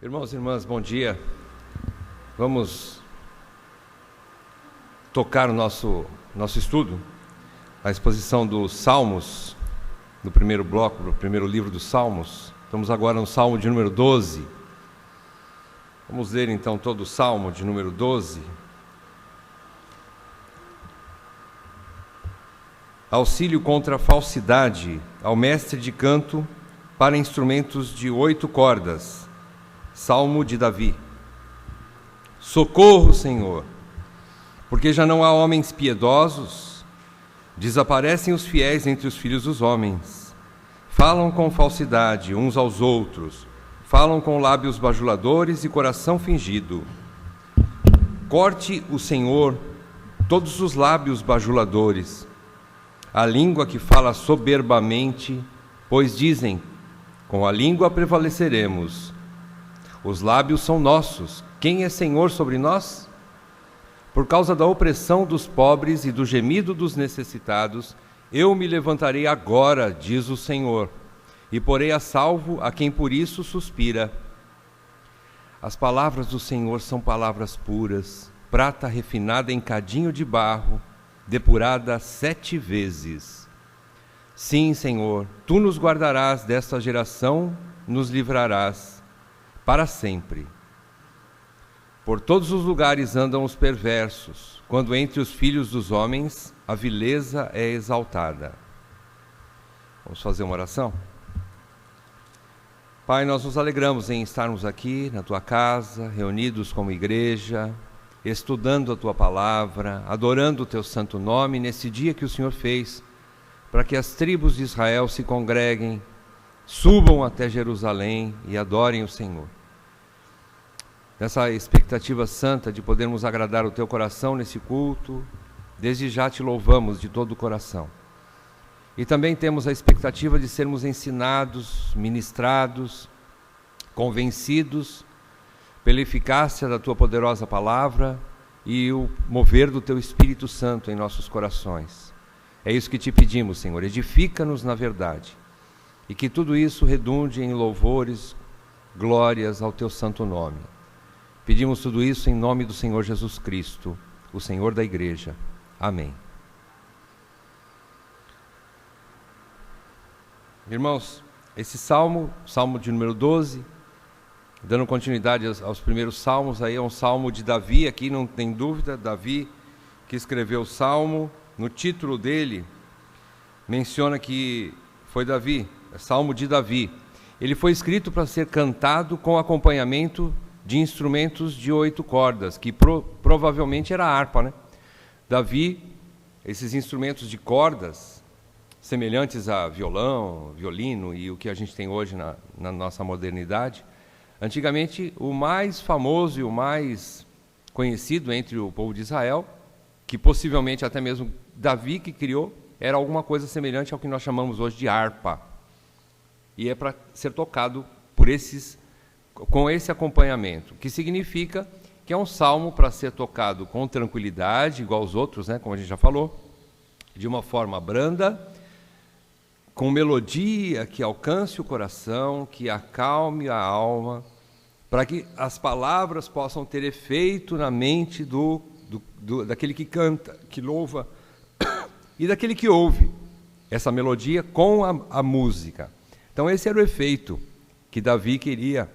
Irmãos e irmãs, bom dia. Vamos tocar o nosso estudo, a exposição dos Salmos, do primeiro bloco, do primeiro livro dos Salmos. Estamos agora no Salmo de número 12. Vamos ler então todo o Salmo de número 12. Auxílio contra a falsidade, ao mestre de canto para instrumentos de 8 cordas. Salmo de Davi. Socorro, Senhor, porque já não há homens piedosos, desaparecem os fiéis entre os filhos dos homens. Falam com falsidade uns aos outros, falam com lábios bajuladores e coração fingido. Corte o Senhor todos os lábios bajuladores, a língua que fala soberbamente, pois dizem, com a língua prevaleceremos. Os lábios são nossos. Quem é Senhor sobre nós? Por causa da opressão dos pobres e do gemido dos necessitados, eu me levantarei agora, diz o Senhor, e porei a salvo a quem por isso suspira. As palavras do Senhor são palavras puras, prata refinada em cadinho de barro, depurada 7 vezes. Sim, Senhor, tu nos guardarás desta geração, nos livrarás para sempre. Por todos os lugares andam os perversos, quando entre os filhos dos homens a vileza é exaltada. Vamos fazer uma oração? Pai, nós nos alegramos em estarmos aqui na Tua casa, reunidos como igreja, estudando a Tua palavra, adorando o Teu santo nome nesse dia que o Senhor fez, para que as tribos de Israel se congreguem, subam até Jerusalém e adorem o Senhor. Nessa expectativa santa de podermos agradar o Teu coração nesse culto, desde já Te louvamos de todo o coração. E também temos a expectativa de sermos ensinados, ministrados, convencidos pela eficácia da Tua poderosa palavra e o mover do Teu Espírito Santo em nossos corações. É isso que Te pedimos, Senhor, edifica-nos na verdade. E que tudo isso redunde em louvores, glórias ao Teu santo nome. Pedimos tudo isso em nome do Senhor Jesus Cristo, o Senhor da Igreja. Amém. Irmãos, esse salmo de número 12, dando continuidade aos primeiros salmos, aí é um salmo de Davi, aqui não tem dúvida, Davi que escreveu o salmo. No título dele, menciona que foi Davi, é Salmo de Davi. Ele foi escrito para ser cantado com acompanhamento de instrumentos de 8 cordas, que provavelmente era a harpa, né? Davi, esses instrumentos de cordas, semelhantes a violão, violino e o que a gente tem hoje na nossa modernidade, antigamente o mais famoso e o mais conhecido entre o povo de Israel, que possivelmente até mesmo Davi que criou, era alguma coisa semelhante ao que nós chamamos hoje de harpa. E é para ser tocado com esse acompanhamento, que significa que é um salmo para ser tocado com tranquilidade, igual aos outros, né, como a gente já falou, de uma forma branda, com melodia que alcance o coração, que acalme a alma, para que as palavras possam ter efeito na mente daquele que canta, que louva, e daquele que ouve essa melodia com a música. Então esse era o efeito que Davi queria,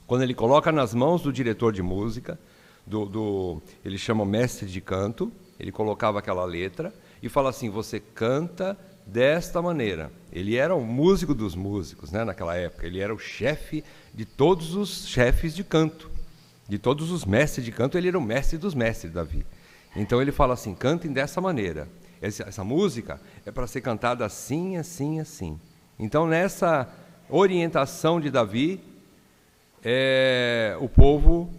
quando ele coloca nas mãos do diretor de música, ele chama o mestre de canto, ele colocava aquela letra e fala assim, você canta desta maneira. Ele era o músico dos músicos, né, naquela época, ele era o chefe de todos os chefes de canto, de todos os mestres de canto, ele era o mestre dos mestres, Davi. Então ele fala assim, cantem dessa maneira, essa música é para ser cantada assim, assim, assim. Então nessa orientação de Davi, o povo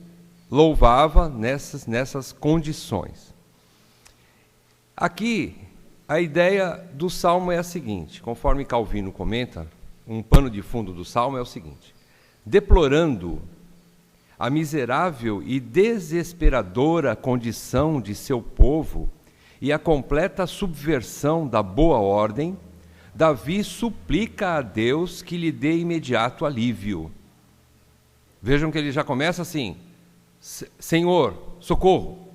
louvava nessas condições. Aqui, a ideia do Salmo é a seguinte, conforme Calvino comenta, um pano de fundo do Salmo é o seguinte, deplorando a miserável e desesperadora condição de seu povo e a completa subversão da boa ordem, Davi suplica a Deus que lhe dê imediato alívio. Vejam que ele já começa assim: Senhor, socorro.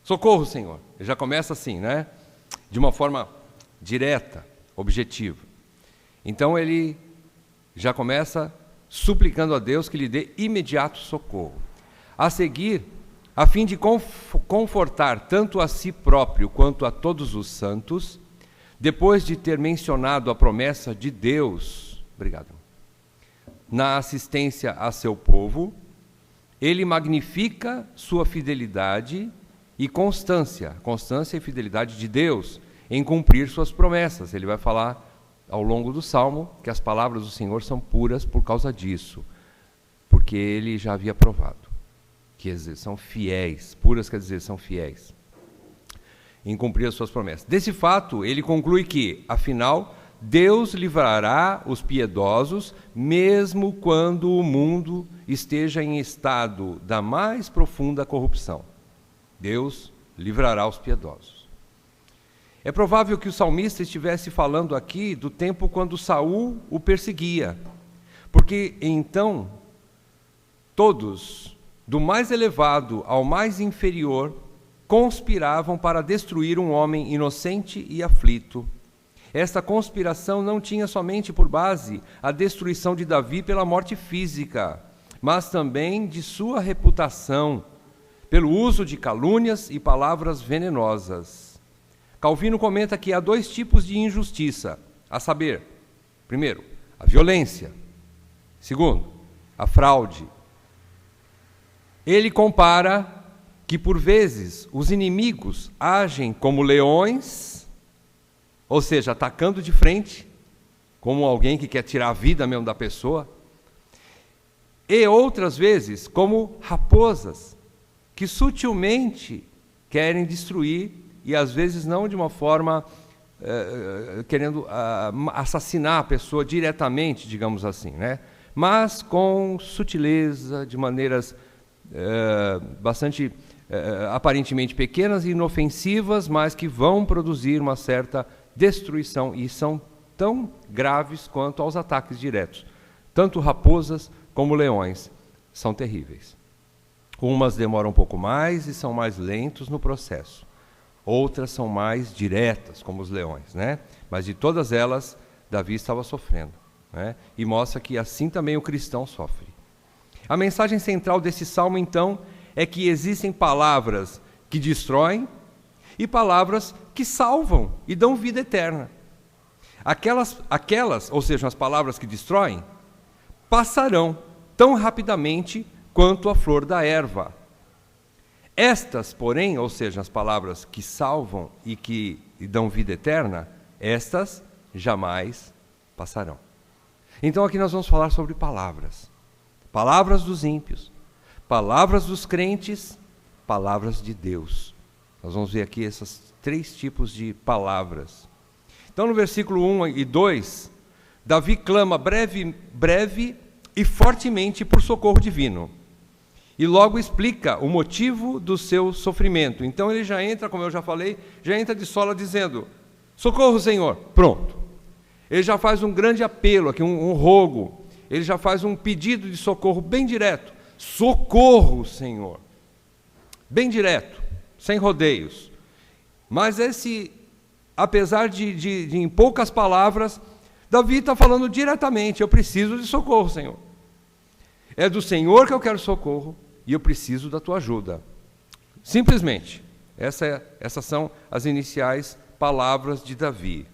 Socorro, Senhor. Ele já começa assim, né? De uma forma direta, objetiva. Então ele já começa suplicando a Deus que lhe dê imediato socorro. A seguir, a fim de confortar tanto a si próprio quanto a todos os santos, depois de ter mencionado a promessa de Deus, na assistência a seu povo, ele magnifica sua fidelidade e constância e fidelidade de Deus em cumprir suas promessas. Ele vai falar ao longo do Salmo que as palavras do Senhor são puras por causa disso, porque ele já havia provado, quer dizer, são fiéis. Puras quer dizer, são fiéis em cumprir as suas promessas. Desse fato, ele conclui que, afinal, Deus livrará os piedosos, mesmo quando o mundo esteja em estado da mais profunda corrupção. Deus livrará os piedosos. É provável que o salmista estivesse falando aqui do tempo quando Saul o perseguia, porque então todos, do mais elevado ao mais inferior, conspiravam para destruir um homem inocente e aflito. Esta conspiração não tinha somente por base a destruição de Davi pela morte física, mas também de sua reputação, pelo uso de calúnias e palavras venenosas. Calvino comenta que há dois tipos de injustiça, a saber, primeiro, a violência, segundo, a fraude. Ele compara que, por vezes, os inimigos agem como leões, ou seja, atacando de frente, como alguém que quer tirar a vida mesmo da pessoa, e outras vezes como raposas, que sutilmente querem destruir, e às vezes não de uma forma querendo assassinar a pessoa diretamente, digamos assim, né? Mas com sutileza, de maneiras bastante aparentemente pequenas e inofensivas, mas que vão produzir uma certa destruição, e são tão graves quanto aos ataques diretos. Tanto raposas como leões são terríveis. Umas demoram um pouco mais e são mais lentos no processo. Outras são mais diretas, como os leões, né? Mas de todas elas, Davi estava sofrendo, né? E mostra que assim também o cristão sofre. A mensagem central desse salmo, então, é que existem palavras que destroem e palavras que salvam e dão vida eterna. Aquelas, ou seja, as palavras que destroem, passarão tão rapidamente quanto a flor da erva. Estas, porém, ou seja, as palavras que salvam e que dão vida eterna, estas jamais passarão. Então aqui nós vamos falar sobre palavras. Palavras dos ímpios, palavras dos crentes, palavras de Deus. Nós vamos ver aqui esses três tipos de palavras. Então no versículo 1 e 2, Davi clama breve e fortemente por socorro divino. E logo explica o motivo do seu sofrimento. Então ele já entra, como eu já falei, já entra de sola dizendo: socorro, Senhor. Pronto. Ele já faz um grande apelo aqui, um rogo. Ele já faz um pedido de socorro bem direto. Socorro, Senhor. Bem direto, sem rodeios. Mas apesar de em poucas palavras, Davi está falando diretamente: eu preciso de socorro, Senhor. É do Senhor que eu quero socorro. E eu preciso da tua ajuda. Simplesmente, essas são as iniciais palavras de Davi.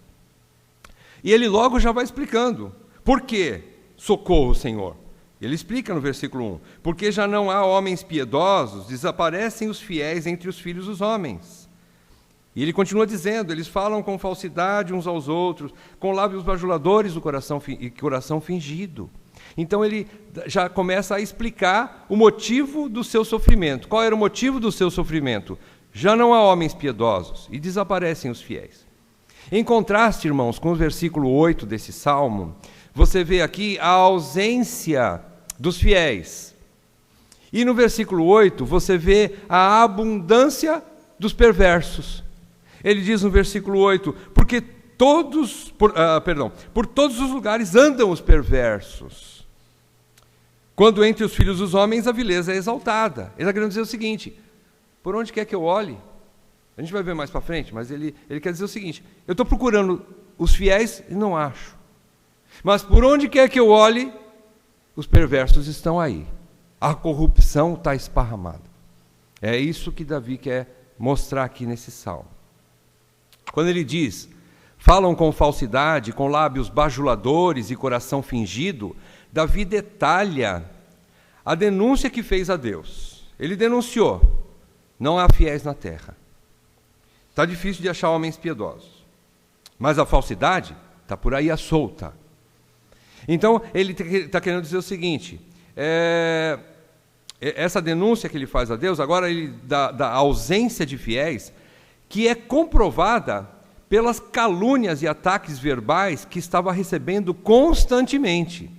E ele logo já vai explicando. Por quê? Socorro, Senhor. Ele explica no versículo 1. Porque já não há homens piedosos, desaparecem os fiéis entre os filhos dos homens. E ele continua dizendo: eles falam com falsidade uns aos outros, com lábios bajuladores e coração fingido. Então ele já começa a explicar o motivo do seu sofrimento. Qual era o motivo do seu sofrimento? Já não há homens piedosos e desaparecem os fiéis. Em contraste, irmãos, com o versículo 8 desse salmo, você vê aqui a ausência dos fiéis. E no versículo 8 você vê a abundância dos perversos. Ele diz no versículo 8: porque por todos os lugares andam os perversos. quando entre os filhos dos homens a vileza é exaltada. Ele está querendo dizer o seguinte: por onde quer que eu olhe, a gente vai ver mais para frente, mas ele quer dizer o seguinte: eu estou procurando os fiéis e não acho. Mas por onde quer que eu olhe, os perversos estão aí. A corrupção está esparramada. É isso que Davi quer mostrar aqui nesse salmo. Quando ele diz, falam com falsidade, com lábios bajuladores e coração fingido, Davi detalha a denúncia que fez a Deus. Ele denunciou: não há fiéis na terra. Está difícil de achar homens piedosos. Mas a falsidade está por aí à solta. Então, ele está querendo dizer o seguinte: essa denúncia que ele faz a Deus, agora ele da ausência de fiéis, que é comprovada pelas calúnias e ataques verbais que estava recebendo constantemente.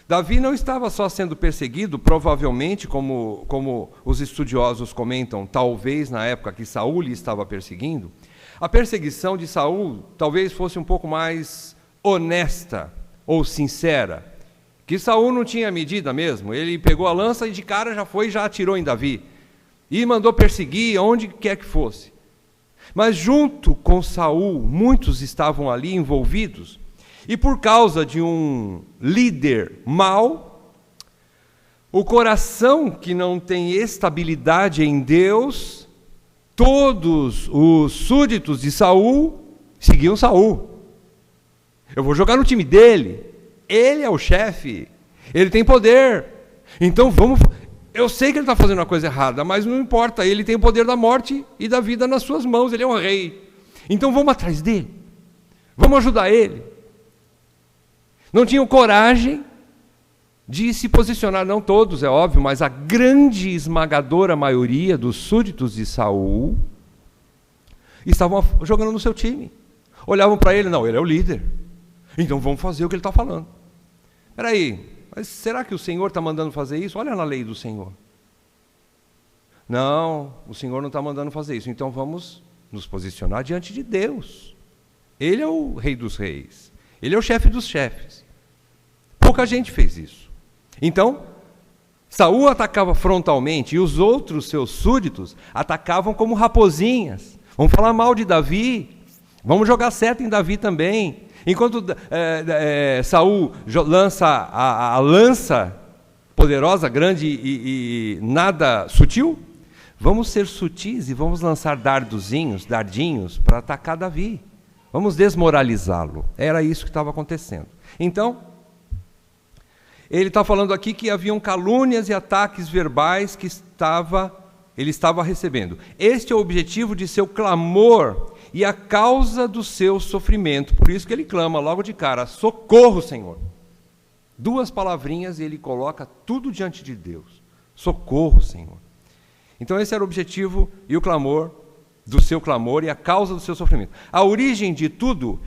Davi não estava só sendo perseguido, provavelmente, como os estudiosos comentam, talvez na época que Saul lhe estava perseguindo. A perseguição de Saul talvez fosse um pouco mais honesta ou sincera, que Saul não tinha medida mesmo. Ele pegou a lança e de cara já atirou em Davi e mandou perseguir onde quer que fosse. Mas junto com Saul, muitos estavam ali envolvidos, e por causa de um líder mau, o coração que não tem estabilidade em Deus, todos os súditos de Saul seguiam Saul. Eu vou jogar no time dele, ele é o chefe, ele tem poder, então vamos... Eu sei que ele está fazendo uma coisa errada, mas não importa, ele tem o poder da morte e da vida nas suas mãos, ele é um rei. Então vamos atrás dele, vamos ajudar ele. Não tinham coragem de se posicionar, não todos, é óbvio, mas a grande esmagadora maioria dos súditos de Saul estavam jogando no seu time. Olhavam para ele, não, ele é o líder, então vamos fazer o que ele está falando. Espera aí, mas será que o Senhor está mandando fazer isso? Olha na lei do Senhor. Não, o Senhor não está mandando fazer isso, então vamos nos posicionar diante de Deus. Ele é o rei dos reis, ele é o chefe dos chefes. Pouca gente fez isso. Então, Saul atacava frontalmente e os outros seus súditos atacavam como raposinhas. Vamos falar mal de Davi, vamos jogar seta em Davi também. Enquanto Saul lança a lança poderosa, grande e nada sutil, vamos ser sutis e vamos lançar dardinhos para atacar Davi. Vamos desmoralizá-lo. Era isso que estava acontecendo. Então, ele está falando aqui que haviam calúnias e ataques verbais que ele estava recebendo. Este é o objetivo de seu clamor e a causa do seu sofrimento. Por isso que ele clama logo de cara: socorro, Senhor. 2 palavrinhas e ele coloca tudo diante de Deus: socorro, Senhor. Então esse era o objetivo e o clamor do seu clamor e a causa do seu sofrimento. A origem de tudo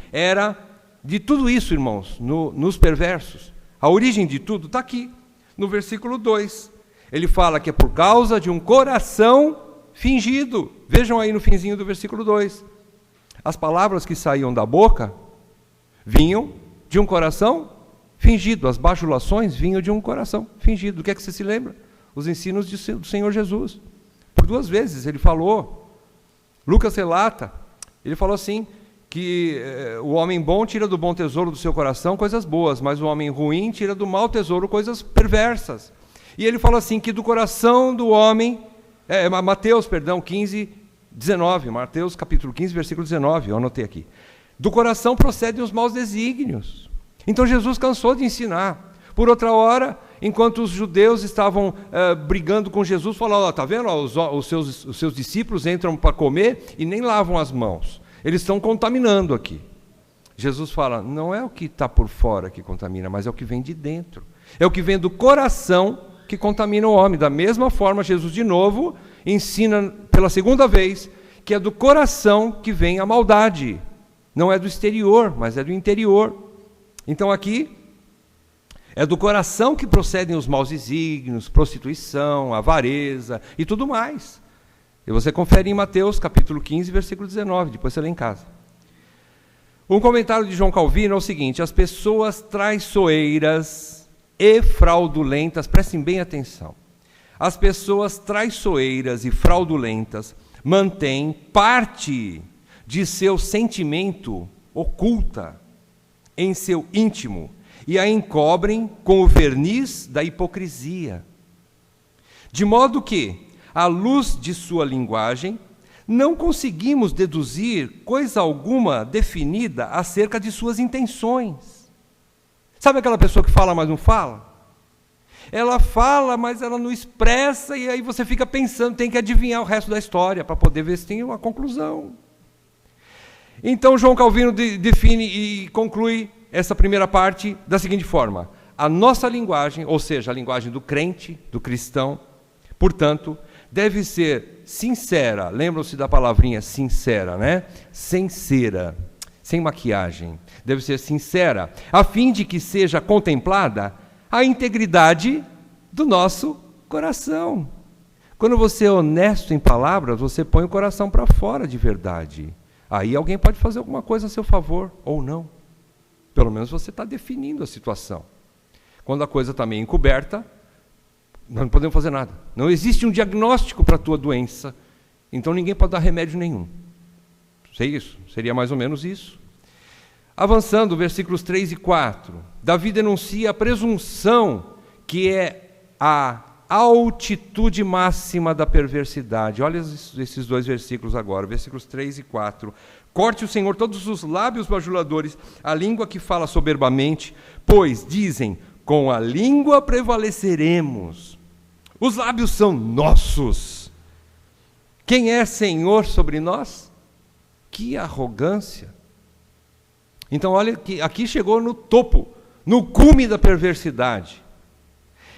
isso, irmãos, nos perversos. A origem de tudo está aqui, no versículo 2. Ele fala que é por causa de um coração fingido. Vejam aí no finzinho do versículo 2. As palavras que saíam da boca vinham de um coração fingido. As bajulações vinham de um coração fingido. Do que é que você se lembra? Os ensinos do Senhor Jesus. Por 2 vezes ele falou. Lucas relata, ele falou assim, que o homem bom tira do bom tesouro do seu coração coisas boas, mas o homem ruim tira do mau tesouro coisas perversas. E ele fala assim, que do coração do homem, Mateus 15, 19, Mateus capítulo 15, versículo 19, eu anotei aqui. Do coração procedem os maus desígnios. Então Jesus cansou de ensinar. Por outra hora, enquanto os judeus estavam brigando com Jesus, falou: está vendo, os seus discípulos entram para comer e nem lavam as mãos. Eles estão contaminando aqui. Jesus fala: não é o que está por fora que contamina, mas é o que vem de dentro. É o que vem do coração que contamina o homem. Da mesma forma, Jesus de novo ensina pela 2ª vez que é do coração que vem a maldade. Não é do exterior, mas é do interior. Então aqui é do coração que procedem os maus desígnios, prostituição, avareza e tudo mais. E você confere em Mateus capítulo 15, versículo 19, depois você lê em casa. Um comentário de João Calvino é o seguinte: as pessoas traiçoeiras e fraudulentas, prestem bem atenção. As pessoas traiçoeiras e fraudulentas mantêm parte de seu sentimento oculta em seu íntimo e a encobrem com o verniz da hipocrisia. De modo que, à luz de sua linguagem, não conseguimos deduzir coisa alguma definida acerca de suas intenções. Sabe aquela pessoa que fala, mas não fala? Ela fala, mas ela não expressa, e aí você fica pensando, tem que adivinhar o resto da história para poder ver se tem uma conclusão. Então, João Calvino define e conclui essa primeira parte da seguinte forma: a nossa linguagem, ou seja, a linguagem do crente, do cristão, portanto, deve ser sincera. Lembram-se da palavrinha sincera, né? Sem cera, sem maquiagem. Deve ser sincera, a fim de que seja contemplada a integridade do nosso coração. Quando você é honesto em palavras, você põe o coração para fora de verdade. Aí alguém pode fazer alguma coisa a seu favor, ou não. Pelo menos você está definindo a situação. Quando a coisa está meio encoberta, nós não podemos fazer nada. Não existe um diagnóstico para a tua doença, então ninguém pode dar remédio nenhum. Sei isso, seria mais ou menos isso. Avançando, versículos 3 e 4, Davi denuncia a presunção, que é a altitude máxima da perversidade. Olha esses dois versículos agora, versículos 3 e 4. Corte o Senhor todos os lábios bajuladores, a língua que fala soberbamente, pois, dizem, com a língua prevaleceremos. Os lábios são nossos. Quem é Senhor sobre nós? Que arrogância! Então, olha que aqui chegou no topo, no cume da perversidade.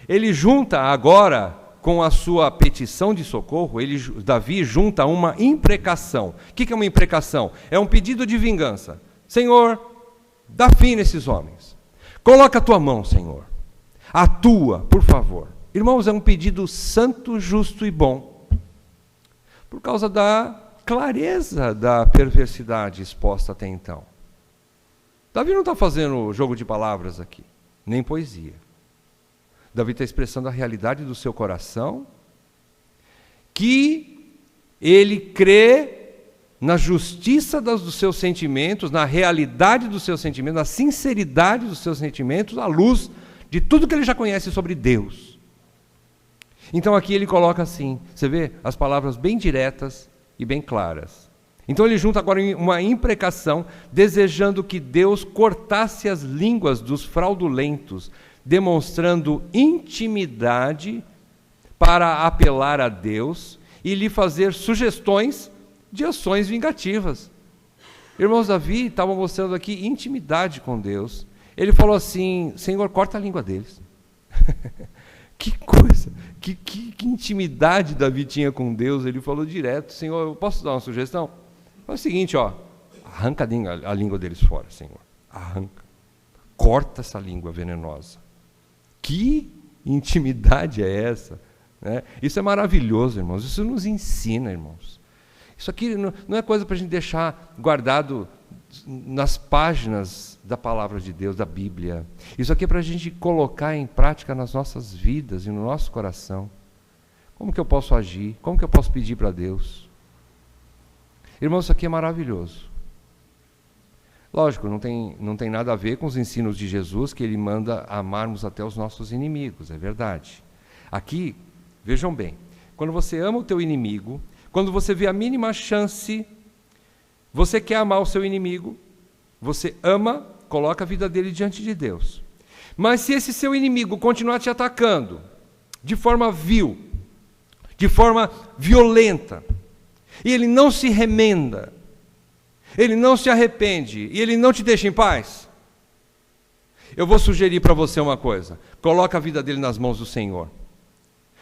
Ele junta agora, com a sua petição de socorro, Davi junta uma imprecação. O que é uma imprecação? É um pedido de vingança. Senhor, dá fim nesses homens. Coloca a tua mão, Senhor. Atua, por favor. Irmãos, é um pedido santo, justo e bom, por causa da clareza da perversidade exposta até então. Davi não está fazendo jogo de palavras aqui, nem poesia. Davi está expressando a realidade do seu coração, que ele crê na justiça dos seus sentimentos, na realidade dos seus sentimentos, na sinceridade dos seus sentimentos, à luz de tudo que ele já conhece sobre Deus. Então aqui ele coloca assim, você vê as palavras bem diretas e bem claras. Então ele junta agora uma imprecação, desejando que Deus cortasse as línguas dos fraudulentos, demonstrando intimidade para apelar a Deus e lhe fazer sugestões de ações vingativas. Irmãos, Davi estava mostrando aqui intimidade com Deus. Ele falou assim, Senhor, corta a língua deles. Que coisa, que intimidade Davi tinha com Deus. Ele falou direto, Senhor, eu posso dar uma sugestão? Faz o seguinte, arranca a língua deles fora, Senhor. Arranca. Corta essa língua venenosa. Que intimidade é essa? Né? Isso é maravilhoso, irmãos. Isso nos ensina, irmãos. Isso aqui não é coisa para a gente deixar guardado nas páginas da palavra de Deus, da Bíblia. Isso aqui é para a gente colocar em prática nas nossas vidas e no nosso coração. Como que eu posso agir? Como que eu posso pedir para Deus? Irmãos, isso aqui é maravilhoso. Lógico, não tem nada a ver com os ensinos de Jesus, que ele manda amarmos até os nossos inimigos, é verdade. Aqui, vejam bem, quando você ama o teu inimigo, quando você vê a mínima chance, você quer amar o seu inimigo, você ama, coloca a vida dele diante de Deus. Mas se esse seu inimigo continuar te atacando, de forma vil, de forma violenta, e ele não se remenda, ele não se arrepende, e ele não te deixa em paz, eu vou sugerir para você uma coisa: coloca a vida dele nas mãos do Senhor.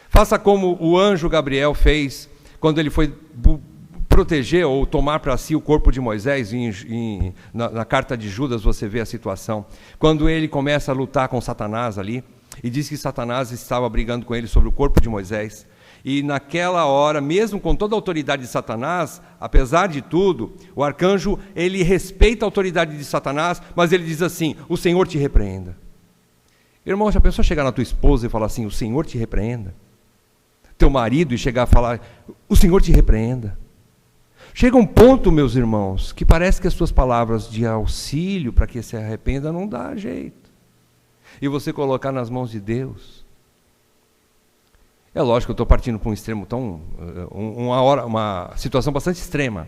Faça como o anjo Gabriel fez, quando ele foi proteger ou tomar para si o corpo de Moisés. Na carta de Judas você vê a situação, quando ele começa a lutar com Satanás ali, e diz que Satanás estava brigando com ele sobre o corpo de Moisés. E naquela hora, mesmo com toda a autoridade de Satanás, apesar de tudo, o arcanjo, ele respeita a autoridade de Satanás, mas ele diz assim: o Senhor te repreenda. Irmão, já pensou chegar na tua esposa e falar assim, o Senhor te repreenda? Teu marido e chegar a falar, o Senhor te repreenda? Chega um ponto, meus irmãos, que parece que as suas palavras de auxílio para que se arrependa não dá jeito. E você colocar nas mãos de Deus. É lógico que eu estou partindo para um extremo tão... uma situação bastante extrema.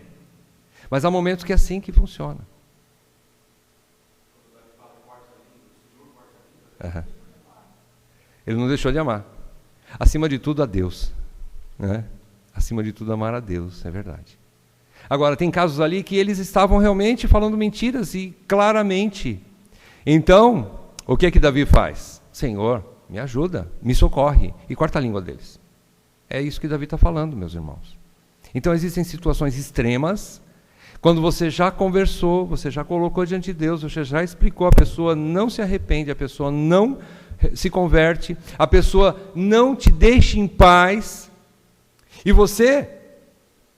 Mas há momentos que é assim que funciona. Uhum. Ele não deixou de amar. Acima de tudo, a Deus. Né? Acima de tudo, amar a Deus, é verdade. Agora, tem casos ali que eles estavam realmente falando mentiras e claramente. Então, o que é que Davi faz? Senhor, me ajuda, me socorre. E corta a língua deles. É isso que Davi está falando, meus irmãos. Então, existem situações extremas. Quando você já conversou, você já colocou diante de Deus, você já explicou, a pessoa não se arrepende, a pessoa não se converte, a pessoa não te deixa em paz, e você,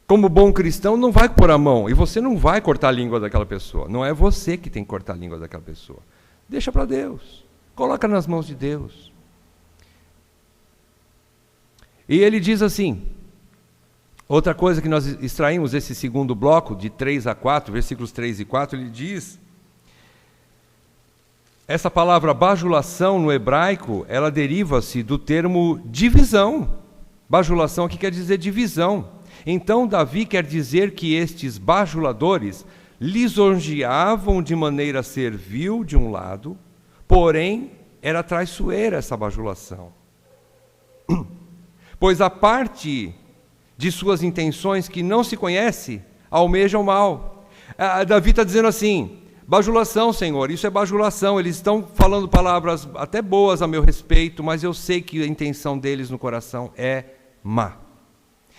como bom cristão, não vai pôr a mão, e você não vai cortar a língua daquela pessoa, não é você que tem que cortar a língua daquela pessoa, deixa para Deus, coloca nas mãos de Deus. E ele diz assim, outra coisa que nós extraímos desse segundo bloco, de 3 a 4, versículos 3 e 4, ele diz, essa palavra bajulação no hebraico, ela deriva-se do termo divisão. Bajulação aqui quer dizer divisão. Então Davi quer dizer que estes bajuladores lisonjeavam de maneira servil de um lado, porém era traiçoeira essa bajulação. Pois a parte de suas intenções que não se conhece, almejam mal. Davi está dizendo assim, bajulação, Senhor, isso é bajulação, eles estão falando palavras até boas a meu respeito, mas eu sei que a intenção deles no coração é má.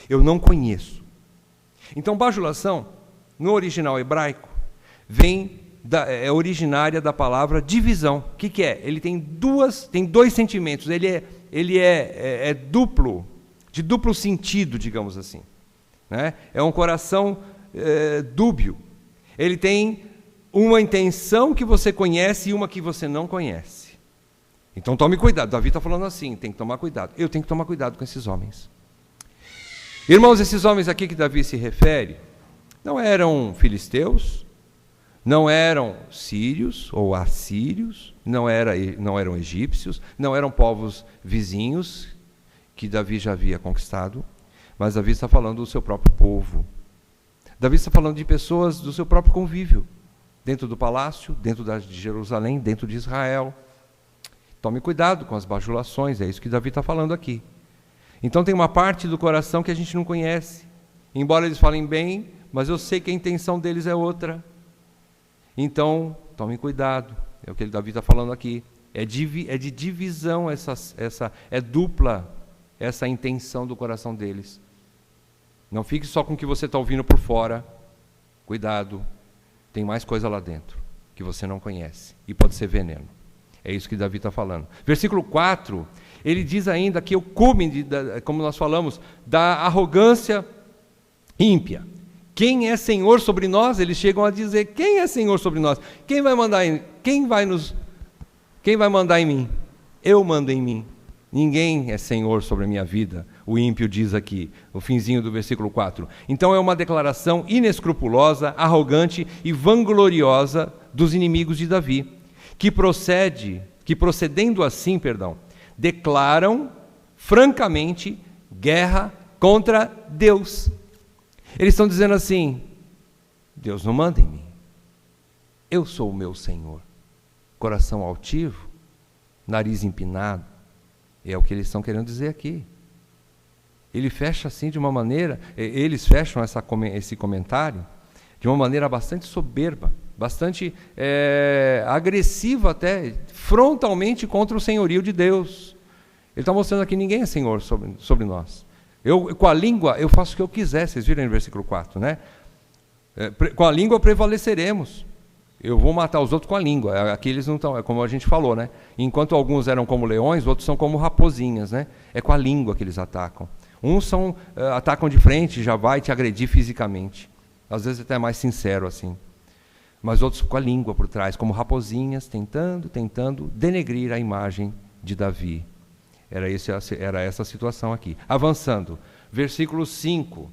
Eu não conheço. Então, bajulação, no original hebraico, é originária da palavra divisão. O que é? Ele tem dois sentimentos, ele é duplo, de duplo sentido, digamos assim. Né? É um coração dúbio. Ele tem uma intenção que você conhece e uma que você não conhece. Então tome cuidado. Davi está falando assim, tem que tomar cuidado. Eu tenho que tomar cuidado com esses homens. Irmãos, esses homens aqui que Davi se refere, não eram filisteus, não eram sírios ou assírios, não eram egípcios, não eram povos vizinhos que Davi já havia conquistado, mas Davi está falando do seu próprio povo. Davi está falando de pessoas do seu próprio convívio, dentro do palácio, dentro de Jerusalém, dentro de Israel. Tome cuidado com as bajulações, é isso que Davi está falando aqui. Então tem uma parte do coração que a gente não conhece, embora eles falem bem, mas eu sei que a intenção deles é outra. Então, tome cuidado, é o que Davi está falando aqui. É de divisão, é dupla essa intenção do coração deles. Não fique só com o que você está ouvindo por fora. Cuidado, tem mais coisa lá dentro que você não conhece e pode ser veneno. É isso que Davi está falando. Versículo 4, ele diz ainda que o cume, como nós falamos, da arrogância ímpia. Quem é Senhor sobre nós? Eles chegam a dizer, quem é Senhor sobre nós? Quem vai mandar em mim? Eu mando em mim. Ninguém é Senhor sobre a minha vida, o ímpio diz aqui, o finzinho do versículo 4. Então é uma declaração inescrupulosa, arrogante e vangloriosa dos inimigos de Davi, que procedendo assim, declaram francamente guerra contra Deus. Eles estão dizendo assim, Deus não manda em mim, eu sou o meu Senhor. Coração altivo, nariz empinado, é o que eles estão querendo dizer aqui. Ele fecha assim de uma maneira, eles fecham esse comentário de uma maneira bastante soberba, bastante agressiva até, frontalmente contra o senhorio de Deus. Ele está mostrando aqui, ninguém é Senhor sobre nós. Com a língua eu faço o que eu quiser, vocês viram no versículo 4, né? Com a língua prevaleceremos. Eu vou matar os outros com a língua. Aqui eles não estão, é como a gente falou, né? Enquanto alguns eram como leões, outros são como raposinhas, né? É com a língua que eles atacam. Uns atacam de frente, já vai te agredir fisicamente. Às vezes até mais sincero assim. mas outros com a língua por trás, como raposinhas, tentando denegrir a imagem de Davi. Era essa a situação aqui. Avançando, versículo 5.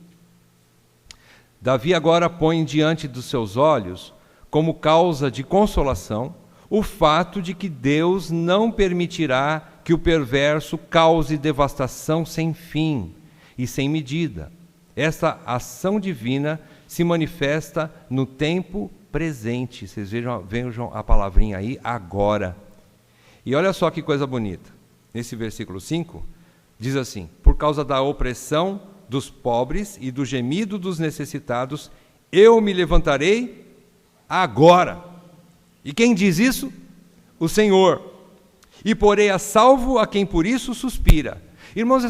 Davi agora põe diante dos seus olhos, como causa de consolação, o fato de que Deus não permitirá que o perverso cause devastação sem fim e sem medida. Essa ação divina se manifesta no tempo presente. Vocês vejam a palavrinha aí, agora. E olha só que coisa bonita. Nesse versículo 5, diz assim: por causa da opressão dos pobres e do gemido dos necessitados, eu me levantarei agora. E quem diz isso? O Senhor. E porei a salvo a quem por isso suspira. Irmãos,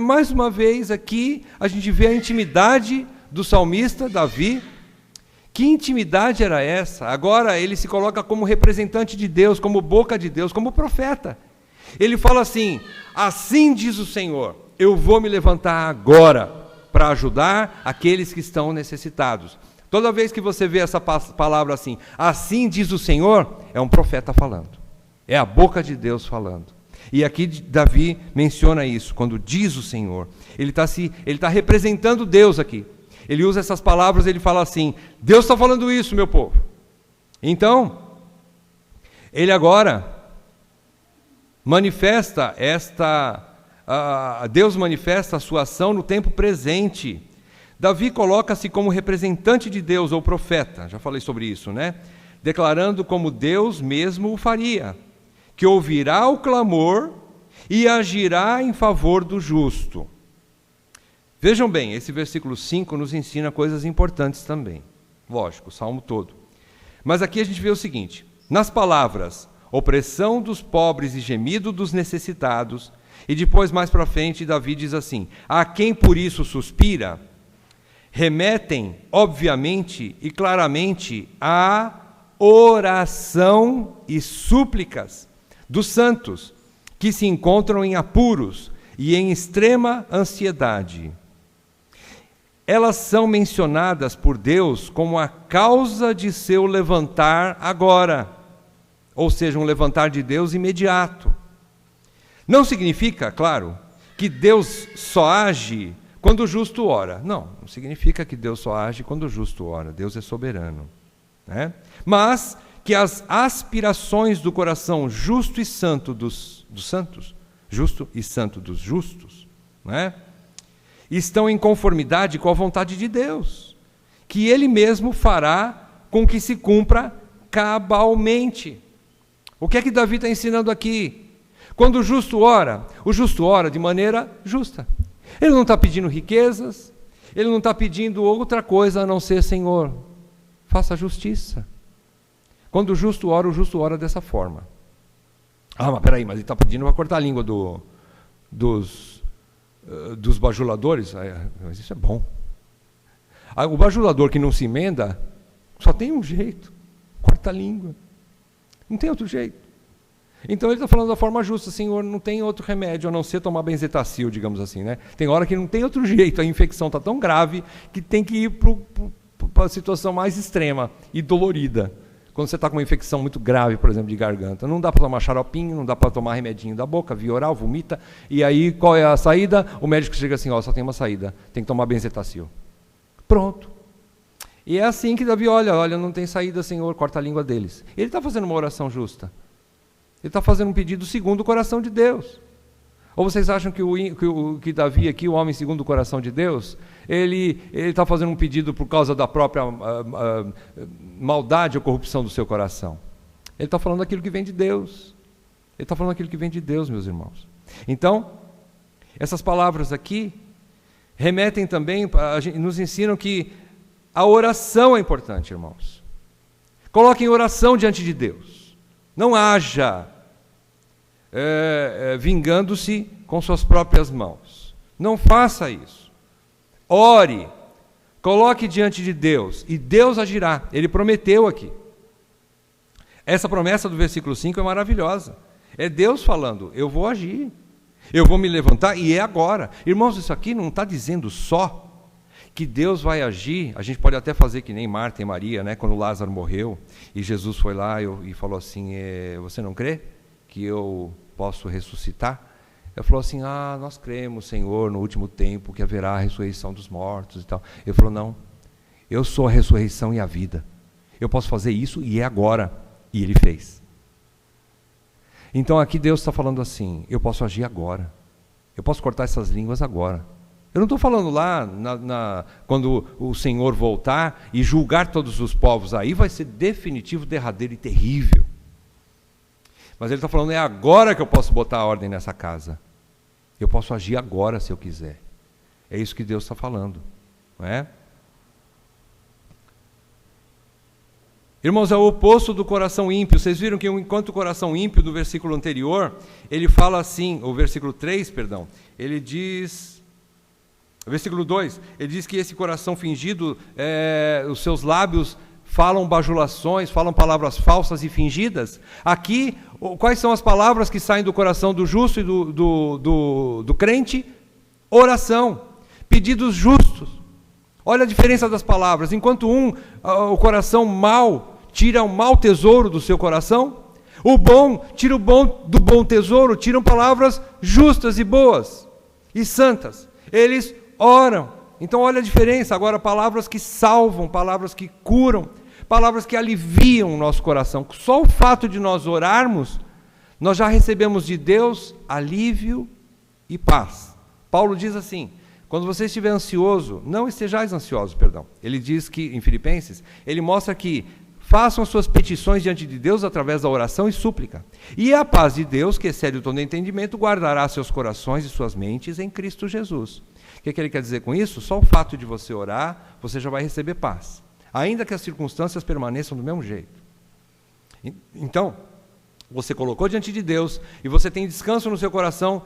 mais uma vez aqui a gente vê a intimidade do salmista Davi. Que intimidade era essa? Agora ele se coloca como representante de Deus, como boca de Deus, como profeta. Ele fala assim: assim diz o Senhor, eu vou me levantar agora para ajudar aqueles que estão necessitados. Toda vez que você vê essa palavra assim diz o Senhor, é um profeta falando. É a boca de Deus falando. E aqui Davi menciona isso, quando diz o Senhor. Ele está representando Deus aqui. Ele usa essas palavras, ele fala assim: Deus está falando isso, meu povo. Então, ele agora manifesta Deus manifesta a sua ação no tempo presente. Davi coloca-se como representante de Deus, ou profeta, já falei sobre isso, né? Declarando como Deus mesmo o faria, que ouvirá o clamor e agirá em favor do justo. Vejam bem, esse versículo 5 nos ensina coisas importantes também. Lógico, o salmo todo. Mas aqui a gente vê o seguinte: nas palavras opressão dos pobres e gemido dos necessitados, e depois mais para frente Davi diz assim: a quem por isso suspira, remetem obviamente e claramente à oração e súplicas dos santos, que se encontram em apuros e em extrema ansiedade. Elas são mencionadas por Deus como a causa de seu levantar agora, ou seja, um levantar de Deus imediato. Não significa, claro, que Deus só age quando o justo ora. Não significa que Deus só age quando o justo ora. Deus é soberano, né? Mas que as aspirações do coração justo e santo dos santos, justo e santo dos justos, né, estão em conformidade com a vontade de Deus, que Ele mesmo fará com que se cumpra cabalmente. O que é que Davi está ensinando aqui? Quando o justo ora de maneira justa. Ele não está pedindo riquezas, ele não está pedindo outra coisa a não ser: Senhor, faça justiça. Quando o justo ora dessa forma. Ah, mas peraí, mas ele está pedindo para cortar a língua dos bajuladores? Mas isso é bom. O bajulador que não se emenda, só tem um jeito: corta a língua. Não tem outro jeito. Então ele está falando da forma justa: Senhor, não tem outro remédio a não ser tomar benzetacil, digamos assim, né? Tem hora que não tem outro jeito, a infecção está tão grave que tem que ir para a situação mais extrema e dolorida. Quando você está com uma infecção muito grave, por exemplo, de garganta, não dá para tomar xaropinho, não dá para tomar remedinho da boca, via oral, vomita, e aí qual é a saída? O médico chega assim: ó, só tem uma saída, tem que tomar benzetacil. Pronto. E é assim que Davi olha, não tem saída, Senhor, corta a língua deles. Ele está fazendo uma oração justa. Ele está fazendo um pedido segundo o coração de Deus. Ou vocês acham que Davi aqui, o homem segundo o coração de Deus, ele está fazendo um pedido por causa da própria maldade ou corrupção do seu coração? Ele está falando aquilo que vem de Deus. Ele está falando aquilo que vem de Deus, meus irmãos. Então, essas palavras aqui remetem também, nos ensinam que a oração é importante, irmãos. Coloquem oração diante de Deus. Não haja vingando-se com suas próprias mãos. Não faça isso. Ore, coloque diante de Deus e Deus agirá. Ele prometeu aqui. Essa promessa do versículo 5 é maravilhosa. É Deus falando: eu vou agir, eu vou me levantar, e é agora. Irmãos, isso aqui não está dizendo só que Deus vai agir. A gente pode até fazer que nem Marta e Maria, né? Quando Lázaro morreu, e Jesus foi lá e falou assim, você não crê que eu posso ressuscitar? Ele falou assim, nós cremos, Senhor, no último tempo, que haverá a ressurreição dos mortos e tal. Ele falou, não, eu sou a ressurreição e a vida. Eu posso fazer isso e é agora. E ele fez. Então aqui Deus está falando assim, eu posso agir agora. Eu posso cortar essas línguas agora. Eu não estou falando lá, quando o Senhor voltar e julgar todos os povos, aí vai ser definitivo, derradeiro e terrível. Mas ele está falando, é agora que eu posso botar a ordem nessa casa. Eu posso agir agora se eu quiser. É isso que Deus está falando, não é? Irmãos, é o oposto do coração ímpio. Vocês viram que enquanto o coração ímpio, do versículo anterior, ele fala assim, o versículo 3, perdão, ele diz, versículo 2, ele diz que esse coração fingido, os seus lábios falam bajulações, falam palavras falsas e fingidas. Aqui, quais são as palavras que saem do coração do justo e do crente? Oração, pedidos justos. Olha a diferença das palavras. Enquanto o coração mau tira o mau tesouro do seu coração, o bom tira o bom do bom tesouro, tiram palavras justas e boas e santas. Eles oram. Então olha a diferença. Agora, palavras que salvam, palavras que curam, palavras que aliviam o nosso coração. Só o fato de nós orarmos, nós já recebemos de Deus alívio e paz. Paulo diz assim, quando você estiver ansioso, não estejais ansiosos, perdão. Ele diz que, em Filipenses, ele mostra que façam suas petições diante de Deus através da oração e súplica. E a paz de Deus, que excede o todo entendimento, guardará seus corações e suas mentes em Cristo Jesus. O que ele quer dizer com isso? Só o fato de você orar, você já vai receber paz. Ainda que as circunstâncias permaneçam do mesmo jeito. Então, você colocou diante de Deus e você tem descanso no seu coração,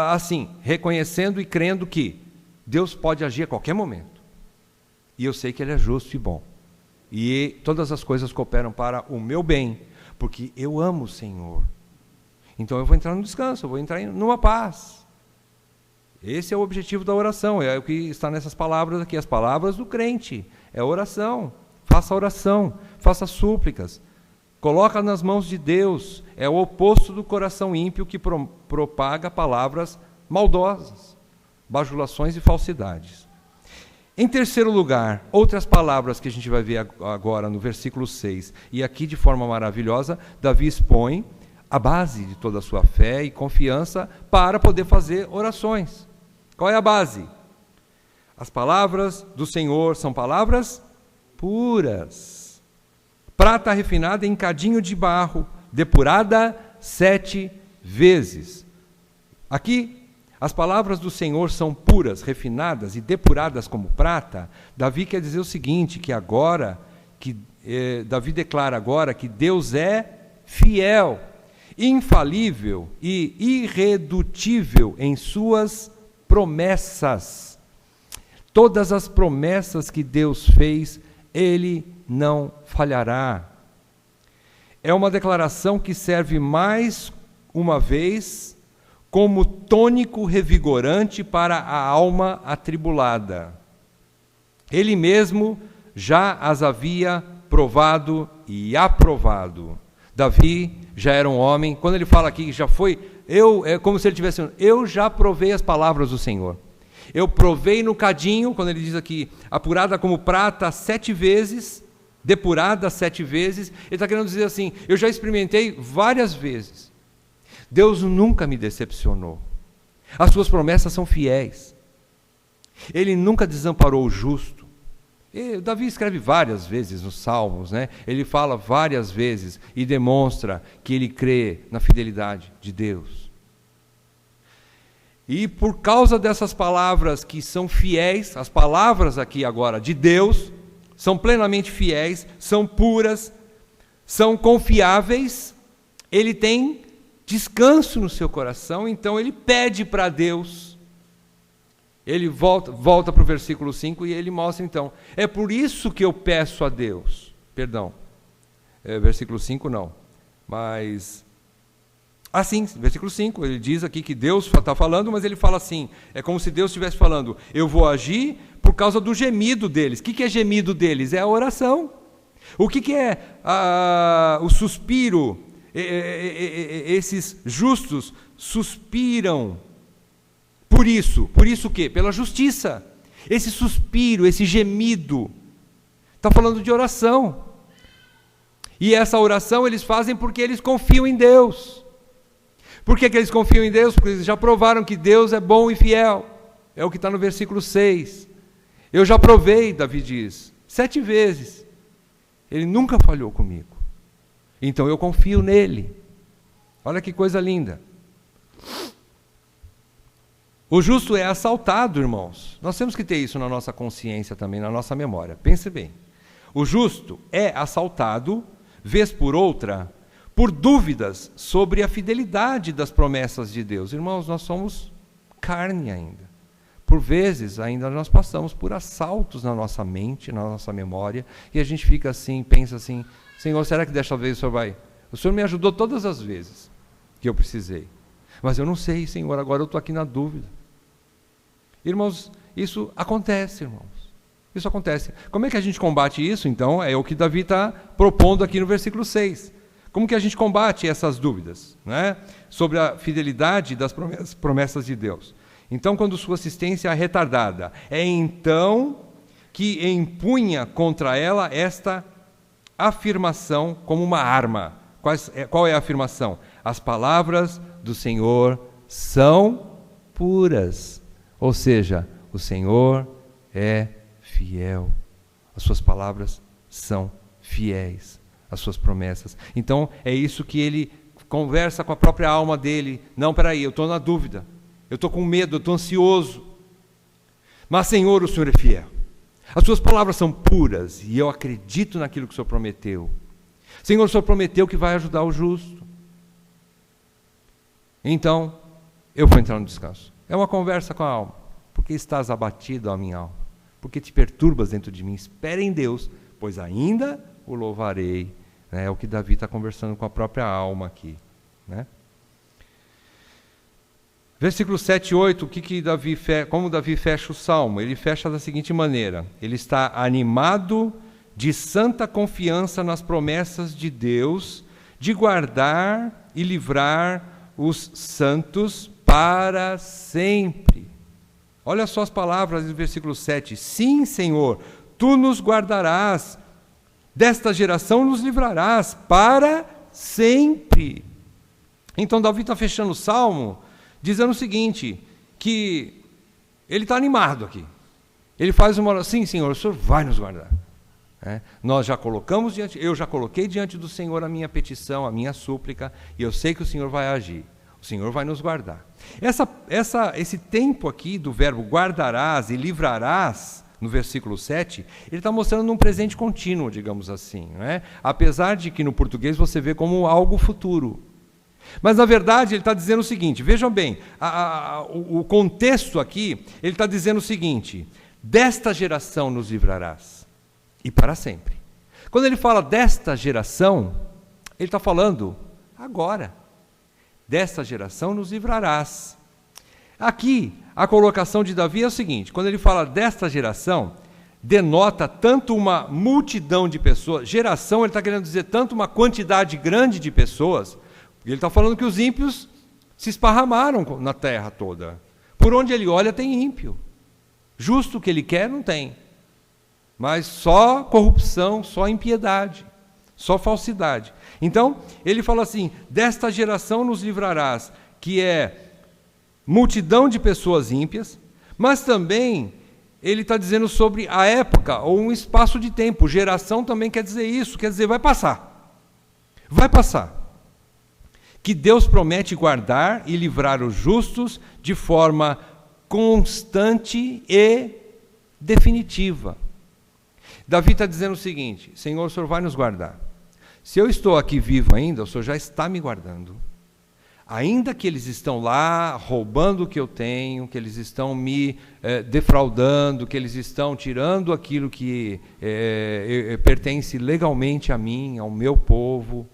assim, reconhecendo e crendo que Deus pode agir a qualquer momento. E eu sei que Ele é justo e bom. E todas as coisas cooperam para o meu bem, porque eu amo o Senhor. Então eu vou entrar no descanso, eu vou entrar numa paz. Esse é o objetivo da oração, é o que está nessas palavras aqui, as palavras do crente. É oração, faça súplicas. Coloca nas mãos de Deus, é o oposto do coração ímpio que propaga palavras maldosas, bajulações e falsidades. Em terceiro lugar, outras palavras que a gente vai ver agora no versículo 6, e aqui de forma maravilhosa, Davi expõe a base de toda a sua fé e confiança para poder fazer orações. Qual é a base? As palavras do Senhor são palavras puras. Prata refinada em cadinho de barro, depurada 7 vezes. Aqui, as palavras do Senhor são puras, refinadas e depuradas como prata. Davi quer dizer o seguinte, Davi declara agora que Deus é fiel, infalível e irredutível em suas promessas. Todas as promessas que Deus fez, Ele não falhará. É uma declaração que serve mais uma vez como tônico revigorante para a alma atribulada. Ele mesmo já as havia provado e aprovado. Davi já era um homem, quando ele fala aqui que já foi, é como se ele tivesse, eu já provei as palavras do Senhor. Eu provei no cadinho, quando ele diz aqui, apurada como prata 7 vezes, depurada 7 vezes, ele está querendo dizer assim, eu já experimentei várias vezes. Deus nunca me decepcionou. As suas promessas são fiéis. Ele nunca desamparou o justo. Davi escreve várias vezes nos Salmos, né? Ele fala várias vezes e demonstra que ele crê na fidelidade de Deus. E por causa dessas palavras que são fiéis, as palavras aqui agora de Deus, são plenamente fiéis, são puras, são confiáveis, ele tem descanso no seu coração, então ele pede para Deus. Ele volta para o versículo 5 e ele mostra então, é por isso que eu peço a Deus, versículo 5 não, mas, assim, versículo 5, ele diz aqui que Deus está falando, mas ele fala assim, é como se Deus estivesse falando, eu vou agir por causa do gemido deles. O que é gemido deles? É a oração. O que é o suspiro? Esses justos suspiram por isso. Por isso o quê? Pela justiça. Esse suspiro, esse gemido, está falando de oração. E essa oração eles fazem porque eles confiam em Deus. Por que eles confiam em Deus? Porque eles já provaram que Deus é bom e fiel. É o que está no versículo 6. Eu já provei, Davi diz, 7 vezes. Ele nunca falhou comigo. Então eu confio nele. Olha que coisa linda. O justo é assaltado, irmãos. Nós temos que ter isso na nossa consciência também, na nossa memória. Pense bem. O justo é assaltado, vez por outra, por dúvidas sobre a fidelidade das promessas de Deus. Irmãos, nós somos carne ainda. Por vezes, ainda nós passamos por assaltos na nossa mente, na nossa memória, e a gente fica assim, pensa assim, Senhor, será que desta vez o Senhor vai? O Senhor me ajudou todas as vezes que eu precisei. Mas eu não sei, Senhor, agora eu estou aqui na dúvida. Irmãos, isso acontece, irmãos. Isso acontece. Como é que a gente combate isso, então? É o que Davi está propondo aqui no versículo 6. Como que a gente combate essas dúvidas, né? Sobre a fidelidade das promessas de Deus? Então, quando sua assistência é retardada, é então que empunha contra ela esta afirmação como uma arma. Qual é a afirmação? As palavras do Senhor são puras. Ou seja, o Senhor é fiel. As suas palavras são fiéis. As suas promessas. Então, é isso que ele conversa com a própria alma dele. Não, peraí, eu estou na dúvida. Eu estou com medo, eu estou ansioso. Mas, Senhor, o Senhor é fiel. As suas palavras são puras e eu acredito naquilo que o Senhor prometeu. Senhor, o Senhor prometeu que vai ajudar o justo. Então, eu vou entrar no descanso. É uma conversa com a alma. Por que estás abatido, ó minha alma? Por que te perturbas dentro de mim? Espera em Deus, pois ainda o louvarei. É o que Davi está conversando com a própria alma aqui, né? Versículo 7 e 8, como Davi fecha o salmo? Ele fecha da seguinte maneira: ele está animado de santa confiança nas promessas de Deus, de guardar e livrar os santos para sempre. Olha só as palavras do versículo 7. Sim, Senhor, tu nos guardarás, desta geração nos livrarás para sempre. Então Davi está fechando o salmo dizendo o seguinte, que ele está animado aqui. Ele faz uma oração, sim, Senhor, o Senhor vai nos guardar. Nós já colocamos eu já coloquei diante do Senhor a minha petição, a minha súplica, e eu sei que o Senhor vai agir. O Senhor vai nos guardar. Esse tempo aqui do verbo guardarás e livrarás, no versículo 7, ele está mostrando um presente contínuo, digamos assim, né? Apesar de que no português você vê como algo futuro. Mas, na verdade, ele está dizendo o seguinte, vejam bem, o contexto aqui, ele está dizendo o seguinte, desta geração nos livrarás, e para sempre. Quando ele fala desta geração, ele está falando agora. Desta geração nos livrarás. Aqui, a colocação de Davi é o seguinte, quando ele fala desta geração, denota tanto uma multidão de pessoas, geração, ele está querendo dizer tanto uma quantidade grande de pessoas, ele está falando que os ímpios se esparramaram na terra toda. Por onde ele olha tem ímpio. Justo o que ele quer não tem. Mas só corrupção, só impiedade, só falsidade. Então, ele fala assim, desta geração nos livrarás, que é multidão de pessoas ímpias, mas também ele está dizendo sobre a época, ou um espaço de tempo. Geração também quer dizer isso, quer dizer, vai passar. Vai passar. Que Deus promete guardar e livrar os justos de forma constante e definitiva. Davi está dizendo o seguinte, Senhor, o Senhor vai nos guardar. Se eu estou aqui vivo ainda, o Senhor já está me guardando. Ainda que eles estão lá roubando o que eu tenho, que eles estão me defraudando, que eles estão tirando aquilo que pertence legalmente a mim, ao meu povo,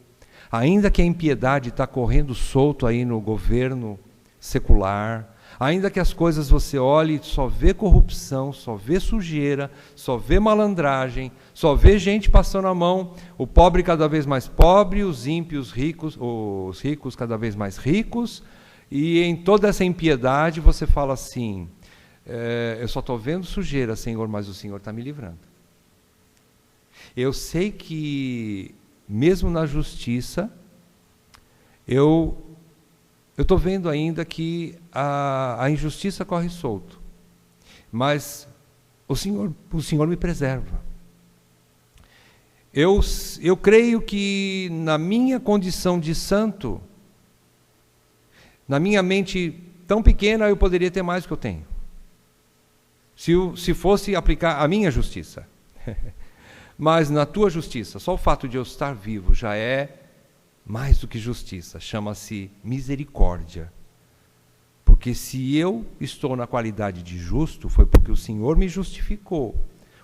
ainda que a impiedade está correndo solto aí no governo secular, Ainda que as coisas você olhe e só vê corrupção, só vê sujeira, só vê malandragem, só vê gente passando a mão, o pobre cada vez mais pobre, os ímpios ricos, os ricos cada vez mais ricos, e em toda essa impiedade você fala assim, eu só estou vendo sujeira, Senhor, mas o Senhor está me livrando. Eu sei que, mesmo na justiça, eu estou vendo ainda que a injustiça corre solto, mas o Senhor me preserva. Eu creio que na minha condição de santo, na minha mente tão pequena, eu poderia ter mais do que eu tenho, se fosse aplicar a minha justiça. Mas na tua justiça, só o fato de eu estar vivo já é mais do que justiça, chama-se misericórdia. Porque se eu estou na qualidade de justo, foi porque o Senhor me justificou,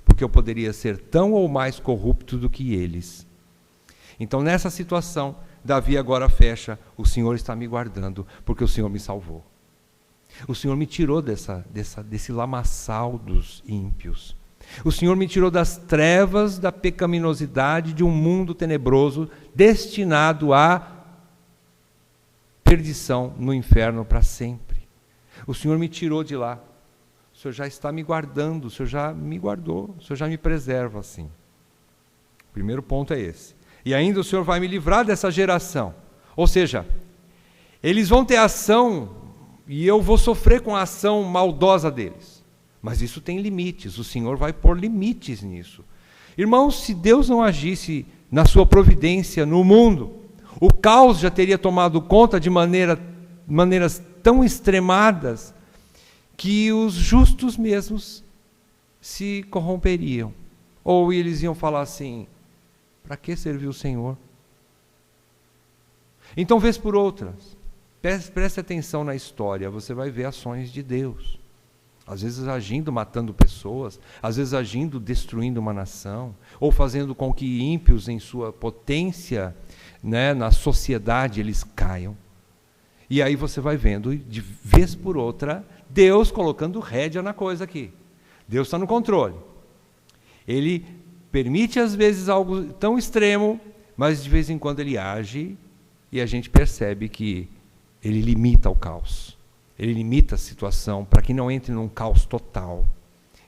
porque eu poderia ser tão ou mais corrupto do que eles. Então, nessa situação, Davi agora fecha, o Senhor está me guardando, porque o Senhor me salvou. O Senhor me tirou desse lamaçal dos ímpios. O Senhor me tirou das trevas, da pecaminosidade de um mundo tenebroso, destinado à perdição no inferno para sempre. O Senhor me tirou de lá. O Senhor já está me guardando, o Senhor já me guardou, o Senhor já me preserva assim. O primeiro ponto é esse. E ainda o Senhor vai me livrar dessa geração. Ou seja, eles vão ter ação e eu vou sofrer com a ação maldosa deles. Mas isso tem limites, o Senhor vai pôr limites nisso. Irmãos, se Deus não agisse na sua providência no mundo, o caos já teria tomado conta de maneiras tão extremadas que os justos mesmos se corromperiam. Ou eles iam falar assim, para que servir o Senhor? Então, vez por outras, preste atenção na história, você vai ver ações de Deus. Às vezes agindo, matando pessoas, às vezes agindo, destruindo uma nação, ou fazendo com que ímpios em sua potência, na sociedade, eles caiam. E aí você vai vendo, de vez por outra, Deus colocando rédea na coisa aqui. Deus está no controle. Ele permite às vezes algo tão extremo, mas de vez em quando ele age e a gente percebe que ele limita o caos. Ele limita a situação para que não entre num caos total.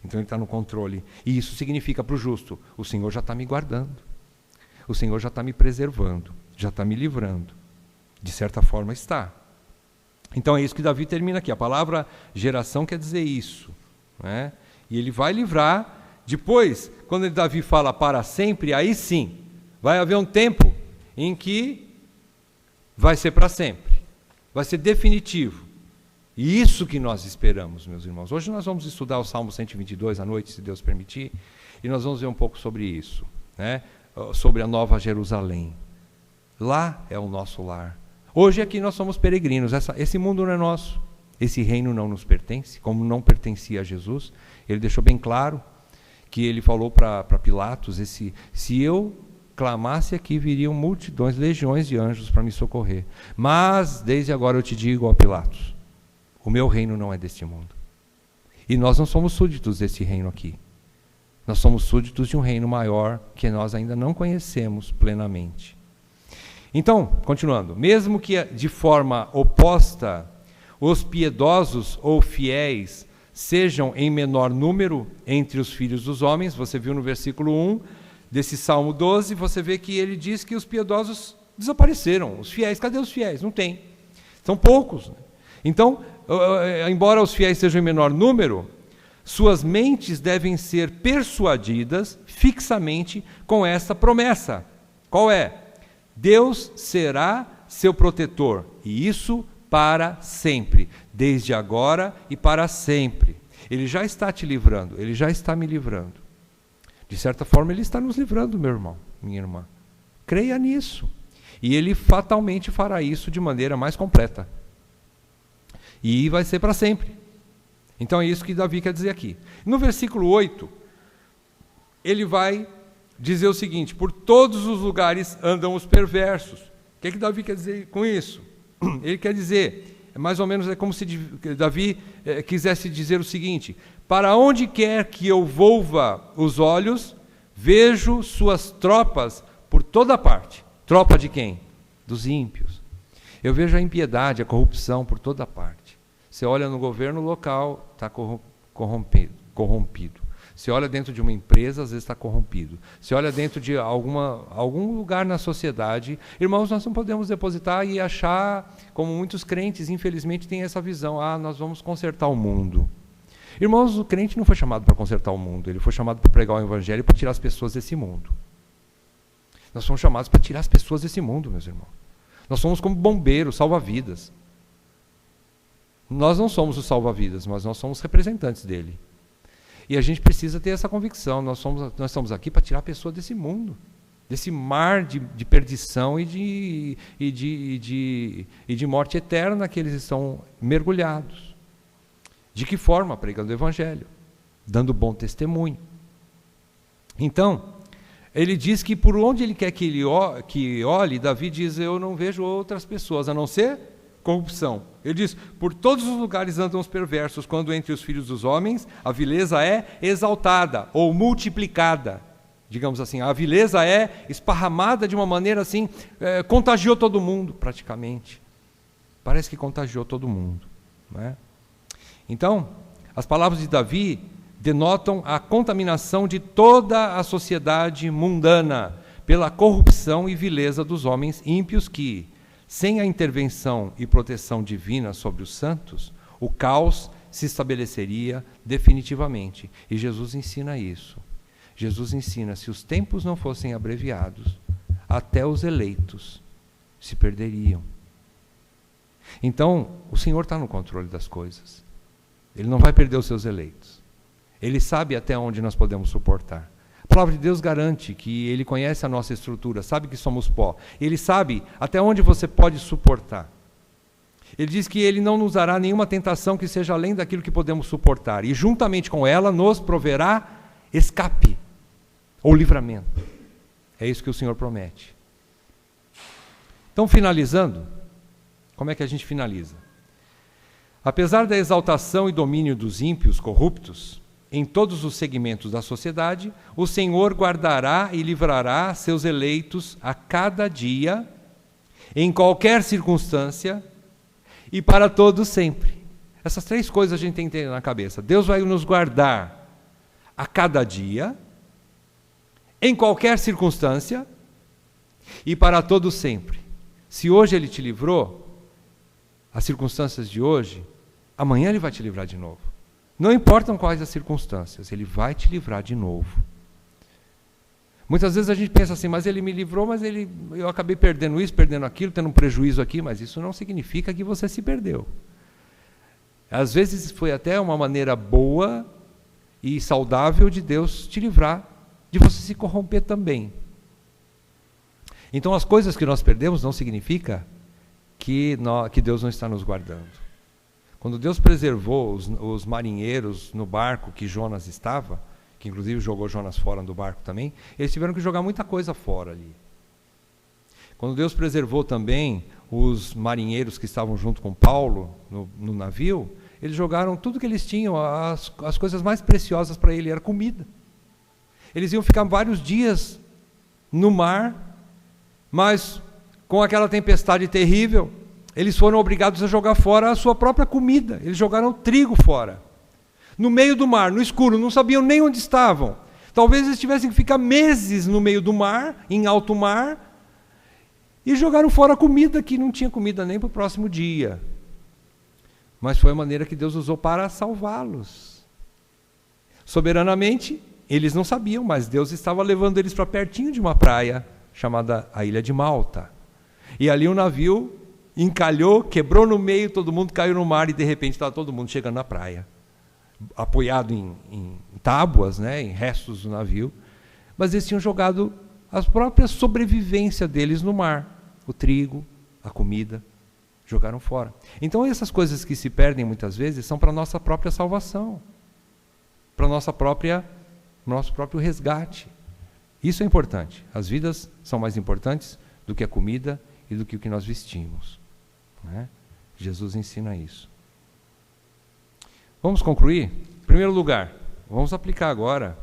Então ele está no controle. E isso significa para o justo, o Senhor já está me guardando. O Senhor já está me preservando, já está me livrando. De certa forma está. Então é isso que Davi termina aqui. A palavra geração quer dizer isso. Né? E ele vai livrar. Depois, quando Davi fala para sempre, aí sim, vai haver um tempo em que vai ser para sempre. Vai ser definitivo. E isso que nós esperamos, meus irmãos. Hoje nós vamos estudar o Salmo 122 à noite, se Deus permitir, e nós vamos ver um pouco sobre isso, né? Sobre a Nova Jerusalém. Lá é o nosso lar. Hoje aqui nós somos peregrinos, esse mundo não é nosso, esse reino não nos pertence, como não pertencia a Jesus. Ele deixou bem claro que ele falou para Pilatos, se eu clamasse aqui, viriam multidões, legiões de anjos para me socorrer. Mas, desde agora eu te digo, ó Pilatos, o meu reino não é deste mundo. E nós não somos súditos desse reino aqui. Nós somos súditos de um reino maior que nós ainda não conhecemos plenamente. Então, continuando, mesmo que de forma oposta, os piedosos ou fiéis sejam em menor número entre os filhos dos homens, você viu no versículo 1 desse Salmo 12, você vê que ele diz que os piedosos desapareceram. Os fiéis, cadê os fiéis? Não tem. São poucos. Então, embora os fiéis sejam em menor número, suas mentes devem ser persuadidas fixamente com esta promessa. Qual é? Deus será seu protetor, e isso para sempre, desde agora e para sempre. Ele já está te livrando, ele já está me livrando. De certa forma, ele está nos livrando, meu irmão, minha irmã. Creia nisso. E ele fatalmente fará isso de maneira mais completa. E vai ser para sempre. Então é isso que Davi quer dizer aqui. No versículo 8, ele vai dizer o seguinte: por todos os lugares andam os perversos. O que Davi quer dizer com isso? Ele quer dizer, mais ou menos é como se Davi quisesse dizer o seguinte: para onde quer que eu volva os olhos, vejo suas tropas por toda parte. Tropa de quem? Dos ímpios. Eu vejo a impiedade, a corrupção por toda parte. Você olha no governo local, está corrompido. Você olha dentro de uma empresa, às vezes está corrompido. Você olha dentro de algum lugar na sociedade. Irmãos, nós não podemos depositar e achar, como muitos crentes, infelizmente, têm essa visão: nós vamos consertar o mundo. Irmãos, o crente não foi chamado para consertar o mundo, ele foi chamado para pregar o evangelho e para tirar as pessoas desse mundo. Nós somos chamados para tirar as pessoas desse mundo, meus irmãos. Nós somos como bombeiros, salva-vidas. Nós não somos os salva-vidas, mas nós somos representantes dele. E a gente precisa ter essa convicção: nós estamos aqui para tirar a pessoa desse mundo, desse mar de perdição e de morte eterna que eles estão mergulhados. De que forma? Pregando o evangelho, dando bom testemunho. Então, ele diz que por onde ele quer que olhe, Davi diz: eu não vejo outras pessoas a não ser corrupção. Ele diz: por todos os lugares andam os perversos, quando entre os filhos dos homens a vileza é exaltada ou multiplicada. Digamos assim, a vileza é esparramada de uma maneira assim, contagiou todo mundo praticamente. Parece que contagiou todo mundo, não é? Então, as palavras de Davi denotam a contaminação de toda a sociedade mundana pela corrupção e vileza dos homens ímpios que, sem a intervenção e proteção divina sobre os santos, o caos se estabeleceria definitivamente. E Jesus ensina isso. Jesus ensina: se os tempos não fossem abreviados, até os eleitos se perderiam. Então, o Senhor está no controle das coisas. Ele não vai perder os seus eleitos. Ele sabe até onde nós podemos suportar. A palavra de Deus garante que Ele conhece a nossa estrutura, sabe que somos pó. Ele sabe até onde você pode suportar. Ele diz que Ele não nos dará nenhuma tentação que seja além daquilo que podemos suportar. E juntamente com ela nos proverá escape ou livramento. É isso que o Senhor promete. Então, finalizando, como é que a gente finaliza? Apesar da exaltação e domínio dos ímpios corruptos, em todos os segmentos da sociedade, o Senhor guardará e livrará seus eleitos a cada dia, em qualquer circunstância e para todos sempre. Essas três coisas a gente tem que ter na cabeça. Deus vai nos guardar a cada dia, em qualquer circunstância e para todos sempre. Se hoje Ele te livrou, as circunstâncias de hoje, amanhã Ele vai te livrar de novo. Não importam quais as circunstâncias, Ele vai te livrar de novo. Muitas vezes a gente pensa assim: mas Ele me livrou, mas eu acabei perdendo isso, perdendo aquilo, tendo um prejuízo aqui, mas isso não significa que você se perdeu. Às vezes foi até uma maneira boa e saudável de Deus te livrar de você se corromper também. Então as coisas que nós perdemos não significa que Deus não está nos guardando. Quando Deus preservou os marinheiros no barco que Jonas estava, que inclusive jogou Jonas fora do barco também, eles tiveram que jogar muita coisa fora ali. Quando Deus preservou também os marinheiros que estavam junto com Paulo no navio, eles jogaram tudo que eles tinham, as coisas mais preciosas para ele, era comida. Eles iam ficar vários dias no mar, mas com aquela tempestade terrível, eles foram obrigados a jogar fora a sua própria comida. Eles jogaram trigo fora. No meio do mar, no escuro, não sabiam nem onde estavam. Talvez eles tivessem que ficar meses no meio do mar, em alto mar, e jogaram fora a comida, que não tinha comida nem para o próximo dia. Mas foi a maneira que Deus usou para salvá-los. Soberanamente, eles não sabiam, mas Deus estava levando eles para pertinho de uma praia, chamada a Ilha de Malta. E ali o navio encalhou, quebrou no meio, todo mundo caiu no mar e de repente estava todo mundo chegando na praia, apoiado em tábuas, né, em restos do navio, mas eles tinham jogado a própria sobrevivência deles no mar, o trigo, a comida, jogaram fora. Então essas coisas que se perdem muitas vezes são para a nossa própria salvação, para nosso próprio resgate. Isso é importante. As vidas são mais importantes do que a comida e do que o que nós vestimos, né? Jesus ensina isso. Vamos concluir? Em primeiro lugar, vamos aplicar agora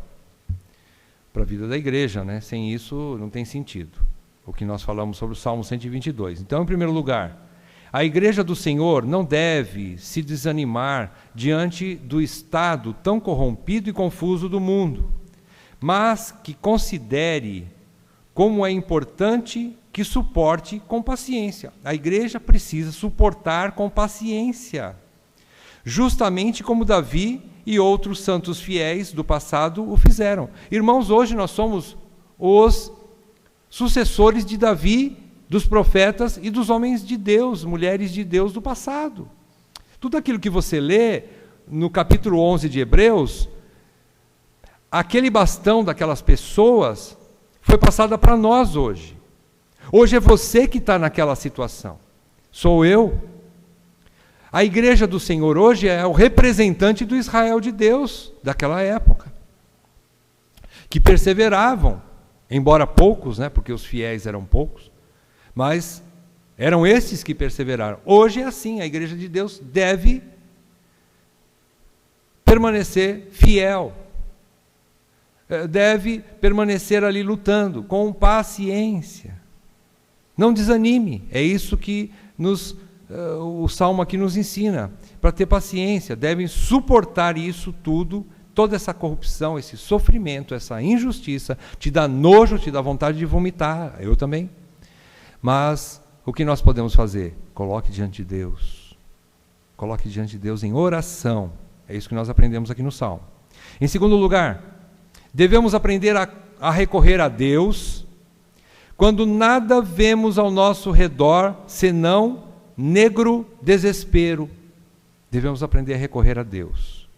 para a vida da igreja, né? Sem isso não tem sentido, o que nós falamos sobre o Salmo 122. Então, em primeiro lugar, a igreja do Senhor não deve se desanimar diante do estado tão corrompido e confuso do mundo, mas que considere como é importante que suporte com paciência. A igreja precisa suportar com paciência, justamente como Davi e outros santos fiéis do passado o fizeram. Irmãos, hoje nós somos os sucessores de Davi, dos profetas e dos homens de Deus, mulheres de Deus do passado. Tudo aquilo que você lê no capítulo 11 de Hebreus, aquele bastão daquelas pessoas foi passado para nós hoje. Hoje é você que está naquela situação. Sou eu. A igreja do Senhor hoje é o representante do Israel de Deus daquela época, que perseveravam, embora poucos, né, porque os fiéis eram poucos, mas eram esses que perseveraram. Hoje é assim, a igreja de Deus deve permanecer fiel, deve permanecer ali lutando, com paciência. Não desanime, é isso que o Salmo aqui nos ensina, para ter paciência, devem suportar isso tudo, toda essa corrupção, esse sofrimento, essa injustiça, te dá nojo, te dá vontade de vomitar, eu também. Mas o que nós podemos fazer? Coloque diante de Deus. Coloque diante de Deus em oração. É isso que nós aprendemos aqui no Salmo. Em segundo lugar, devemos aprender a recorrer a Deus quando nada vemos ao nosso redor senão negro desespero. Devemos aprender a recorrer a Deus.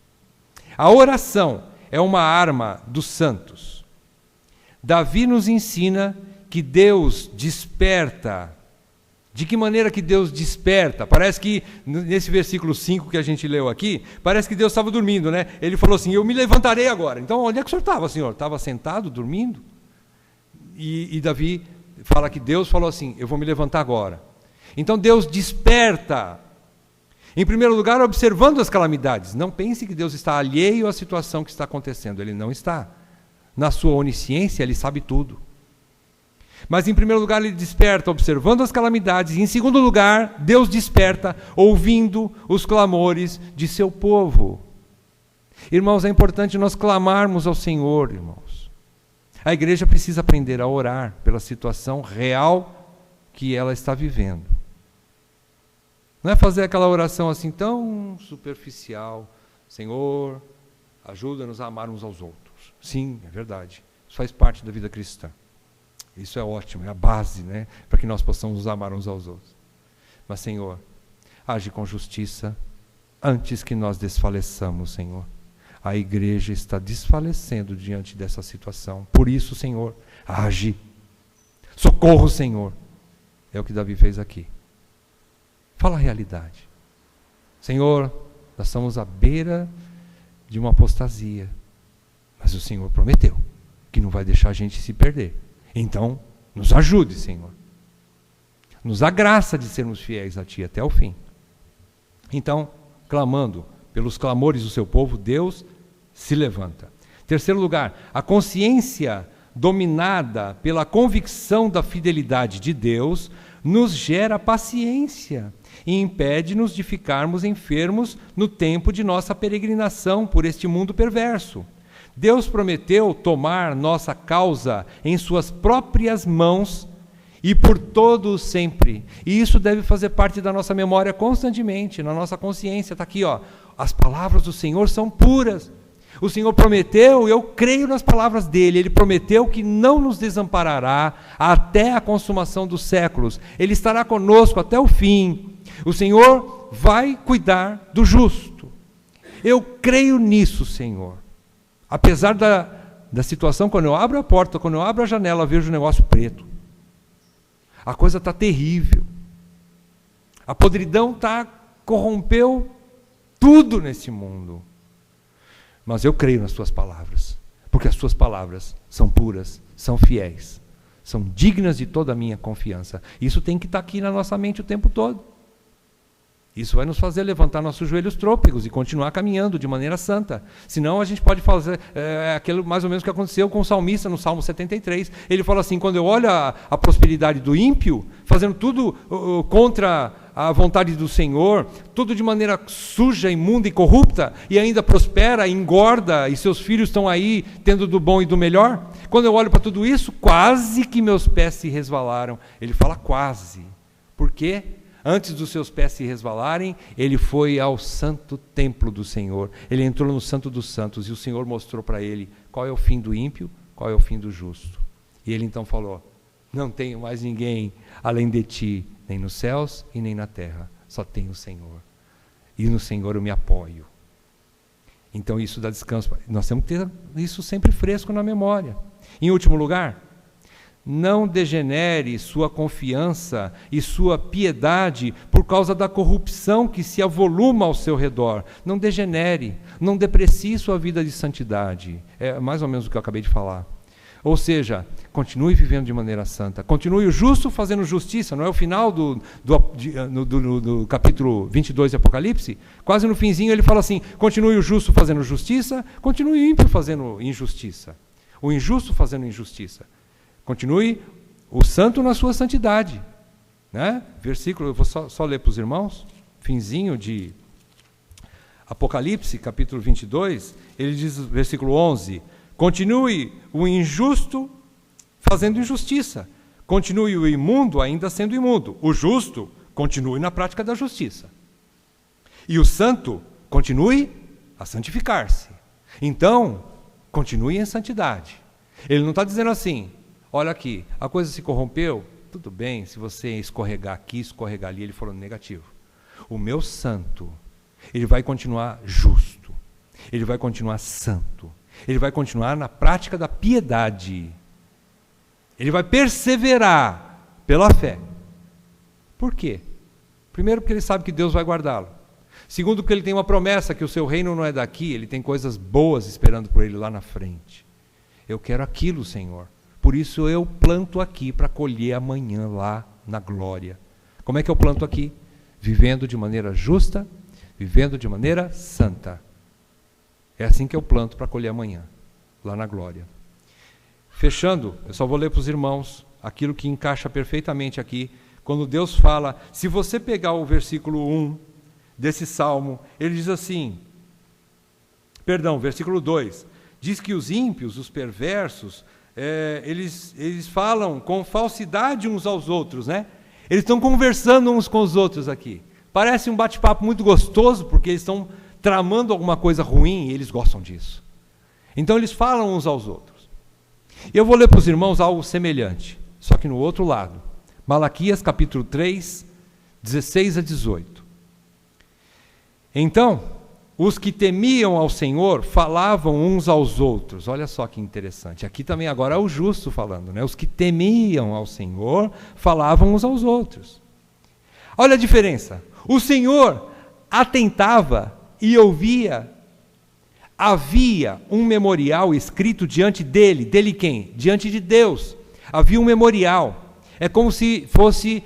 A oração é uma arma dos santos. Davi nos ensina que Deus desperta. De que maneira que Deus desperta? Parece que, nesse versículo 5 que a gente leu aqui, parece que Deus estava dormindo, né? Ele falou assim, eu me levantarei agora. Então, onde é que o senhor estava, senhor? Estava sentado, dormindo? E Davi fala que Deus falou assim, eu vou me levantar agora. Então, Deus desperta. Em primeiro lugar, observando as calamidades. Não pense que Deus está alheio à situação que está acontecendo. Ele não está. Na sua onisciência, Ele sabe tudo. Mas, em primeiro lugar, Ele desperta observando as calamidades. E, em segundo lugar, Deus desperta ouvindo os clamores de seu povo. Irmãos, é importante nós clamarmos ao Senhor, irmãos. A igreja precisa aprender a orar pela situação real que ela está vivendo. Não é fazer aquela oração assim tão superficial. Senhor, ajuda-nos a amar uns aos outros. Sim, é verdade. Isso faz parte da vida cristã. Isso é ótimo, é a base, né, para que nós possamos nos amar uns aos outros. Mas, Senhor, age com justiça antes que nós desfaleçamos, Senhor. A igreja está desfalecendo diante dessa situação. Por isso, Senhor, age. Socorro, Senhor. É o que Davi fez aqui. Fala a realidade. Senhor, nós estamos à beira de uma apostasia. Mas o Senhor prometeu que não vai deixar a gente se perder. Então, nos ajude, Senhor. Nos dá graça de sermos fiéis a Ti até o fim. Então, clamando pelos clamores do seu povo, Deus se levanta. Terceiro lugar, a consciência dominada pela convicção da fidelidade de Deus nos gera paciência e impede-nos de ficarmos enfermos no tempo de nossa peregrinação por este mundo perverso. Deus prometeu tomar nossa causa em suas próprias mãos e por todo sempre. E isso deve fazer parte da nossa memória constantemente, na nossa consciência. Está aqui, ó, as palavras do Senhor são puras. O Senhor prometeu, eu creio nas palavras dele, Ele prometeu que não nos desamparará até a consumação dos séculos. Ele estará conosco até o fim. O Senhor vai cuidar do justo. Eu creio nisso, Senhor. Apesar da situação, quando eu abro a porta, quando eu abro a janela, eu vejo o negócio preto. A coisa está terrível. A podridão corrompeu tudo nesse mundo. Mas eu creio nas tuas palavras, porque as tuas palavras são puras, são fiéis, são dignas de toda a minha confiança. Isso tem que estar aqui na nossa mente o tempo todo. Isso vai nos fazer levantar nossos joelhos trôpegos e continuar caminhando de maneira santa. Senão a gente pode fazer aquilo mais ou menos que aconteceu com o salmista no Salmo 73. Ele fala assim, quando eu olho a prosperidade do ímpio, fazendo tudo contra a vontade do Senhor, tudo de maneira suja, imunda e corrupta, e ainda prospera, engorda, e seus filhos estão aí tendo do bom e do melhor. Quando eu olho para tudo isso, quase que meus pés se resvalaram. Ele fala quase. Por quê? Antes dos seus pés se resvalarem, ele foi ao santo templo do Senhor. Ele entrou no santo dos santos e o Senhor mostrou para ele qual é o fim do ímpio, qual é o fim do justo. E ele então falou, não tenho mais ninguém além de ti, nem nos céus e nem na terra. Só tenho o Senhor. E no Senhor eu me apoio. Então isso dá descanso. Nós temos que ter isso sempre fresco na memória. Em último lugar, não degenere sua confiança e sua piedade por causa da corrupção que se avoluma ao seu redor. Não degenere, não deprecie sua vida de santidade. É mais ou menos o que eu acabei de falar. Ou seja, continue vivendo de maneira santa. Continue o justo fazendo justiça. Não é o final do capítulo 22 de Apocalipse? Quase no finzinho ele fala assim, continue o justo fazendo justiça, continue o ímpio fazendo injustiça. O injusto fazendo injustiça. Continue o santo na sua santidade. Né? Versículo, eu vou só ler para os irmãos, finzinho de Apocalipse, capítulo 22, ele diz, versículo 11, continue o injusto fazendo injustiça, continue o imundo ainda sendo imundo, o justo continue na prática da justiça, e o santo continue a santificar-se. Então, continue em santidade. Ele não está dizendo assim, olha aqui, a coisa se corrompeu, tudo bem, se você escorregar aqui, escorregar ali, ele falou negativo. O meu santo, ele vai continuar justo, ele vai continuar santo, ele vai continuar na prática da piedade, ele vai perseverar pela fé. Por quê? Primeiro, porque ele sabe que Deus vai guardá-lo. Segundo, porque ele tem uma promessa que o seu reino não é daqui, ele tem coisas boas esperando por ele lá na frente. Eu quero aquilo, Senhor. Por isso eu planto aqui para colher amanhã lá na glória. Como é que eu planto aqui? Vivendo de maneira justa, vivendo de maneira santa. É assim que eu planto para colher amanhã, lá na glória. Fechando, eu só vou ler para os irmãos aquilo que encaixa perfeitamente aqui. Quando Deus fala, se você pegar o versículo 1 desse salmo, ele diz assim, versículo 2, diz que os ímpios, os perversos, eles falam com falsidade uns aos outros, né? Eles estão conversando uns com os outros aqui. Parece um bate-papo muito gostoso, porque eles estão tramando alguma coisa ruim e eles gostam disso. Então eles falam uns aos outros. Eu vou ler para os irmãos algo semelhante, só que no outro lado. Malaquias capítulo 3, 16 a 18. Então, os que temiam ao Senhor falavam uns aos outros. Olha só que interessante. Aqui também agora é o justo falando, né? Os que temiam ao Senhor falavam uns aos outros. Olha a diferença. O Senhor atentava e ouvia. Havia um memorial escrito diante dele. Dele quem? Diante de Deus. Havia um memorial. É como se fosse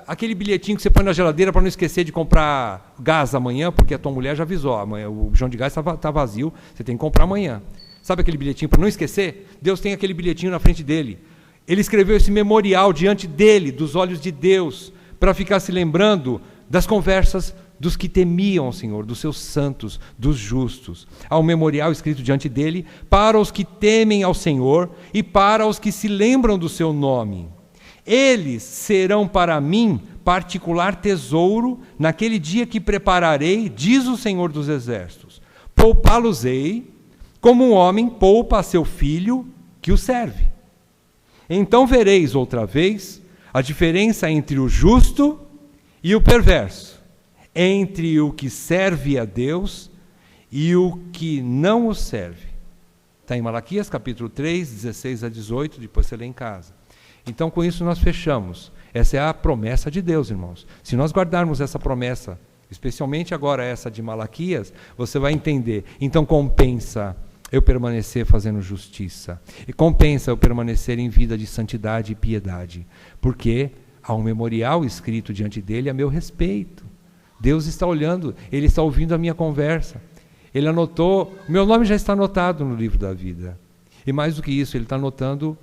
aquele bilhetinho que você põe na geladeira para não esquecer de comprar gás amanhã, porque a tua mulher já avisou, amanhã o bujão de gás está vazio, você tem que comprar amanhã. Sabe aquele bilhetinho para não esquecer? Deus tem aquele bilhetinho na frente dele. Ele escreveu esse memorial diante dele, dos olhos de Deus, para ficar se lembrando das conversas dos que temiam o Senhor, dos seus santos, dos justos. Há um memorial escrito diante dele para os que temem ao Senhor e para os que se lembram do seu nome. Eles serão para mim particular tesouro naquele dia que prepararei, diz o Senhor dos Exércitos. Poupá-los-ei como um homem poupa a seu filho que o serve. Então vereis outra vez a diferença entre o justo e o perverso, entre o que serve a Deus e o que não o serve. Está em Malaquias capítulo 3, 16 a 18, depois você lê em casa. Então, com isso nós fechamos. Essa é a promessa de Deus, irmãos. Se nós guardarmos essa promessa, especialmente agora essa de Malaquias, você vai entender. Então, compensa eu permanecer fazendo justiça. E compensa eu permanecer em vida de santidade e piedade. Porque há um memorial escrito diante dele a meu respeito. Deus está olhando, Ele está ouvindo a minha conversa. Ele anotou, o meu nome já está anotado no livro da vida. E mais do que isso, Ele está anotando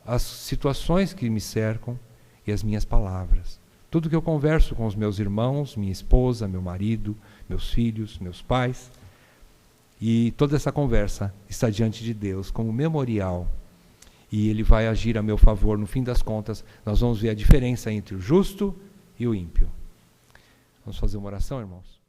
as situações que me cercam e as minhas palavras. Tudo que eu converso com os meus irmãos, minha esposa, meu marido, meus filhos, meus pais. E toda essa conversa está diante de Deus como memorial. E Ele vai agir a meu favor. No fim das contas, nós vamos ver a diferença entre o justo e o ímpio. Vamos fazer uma oração, irmãos?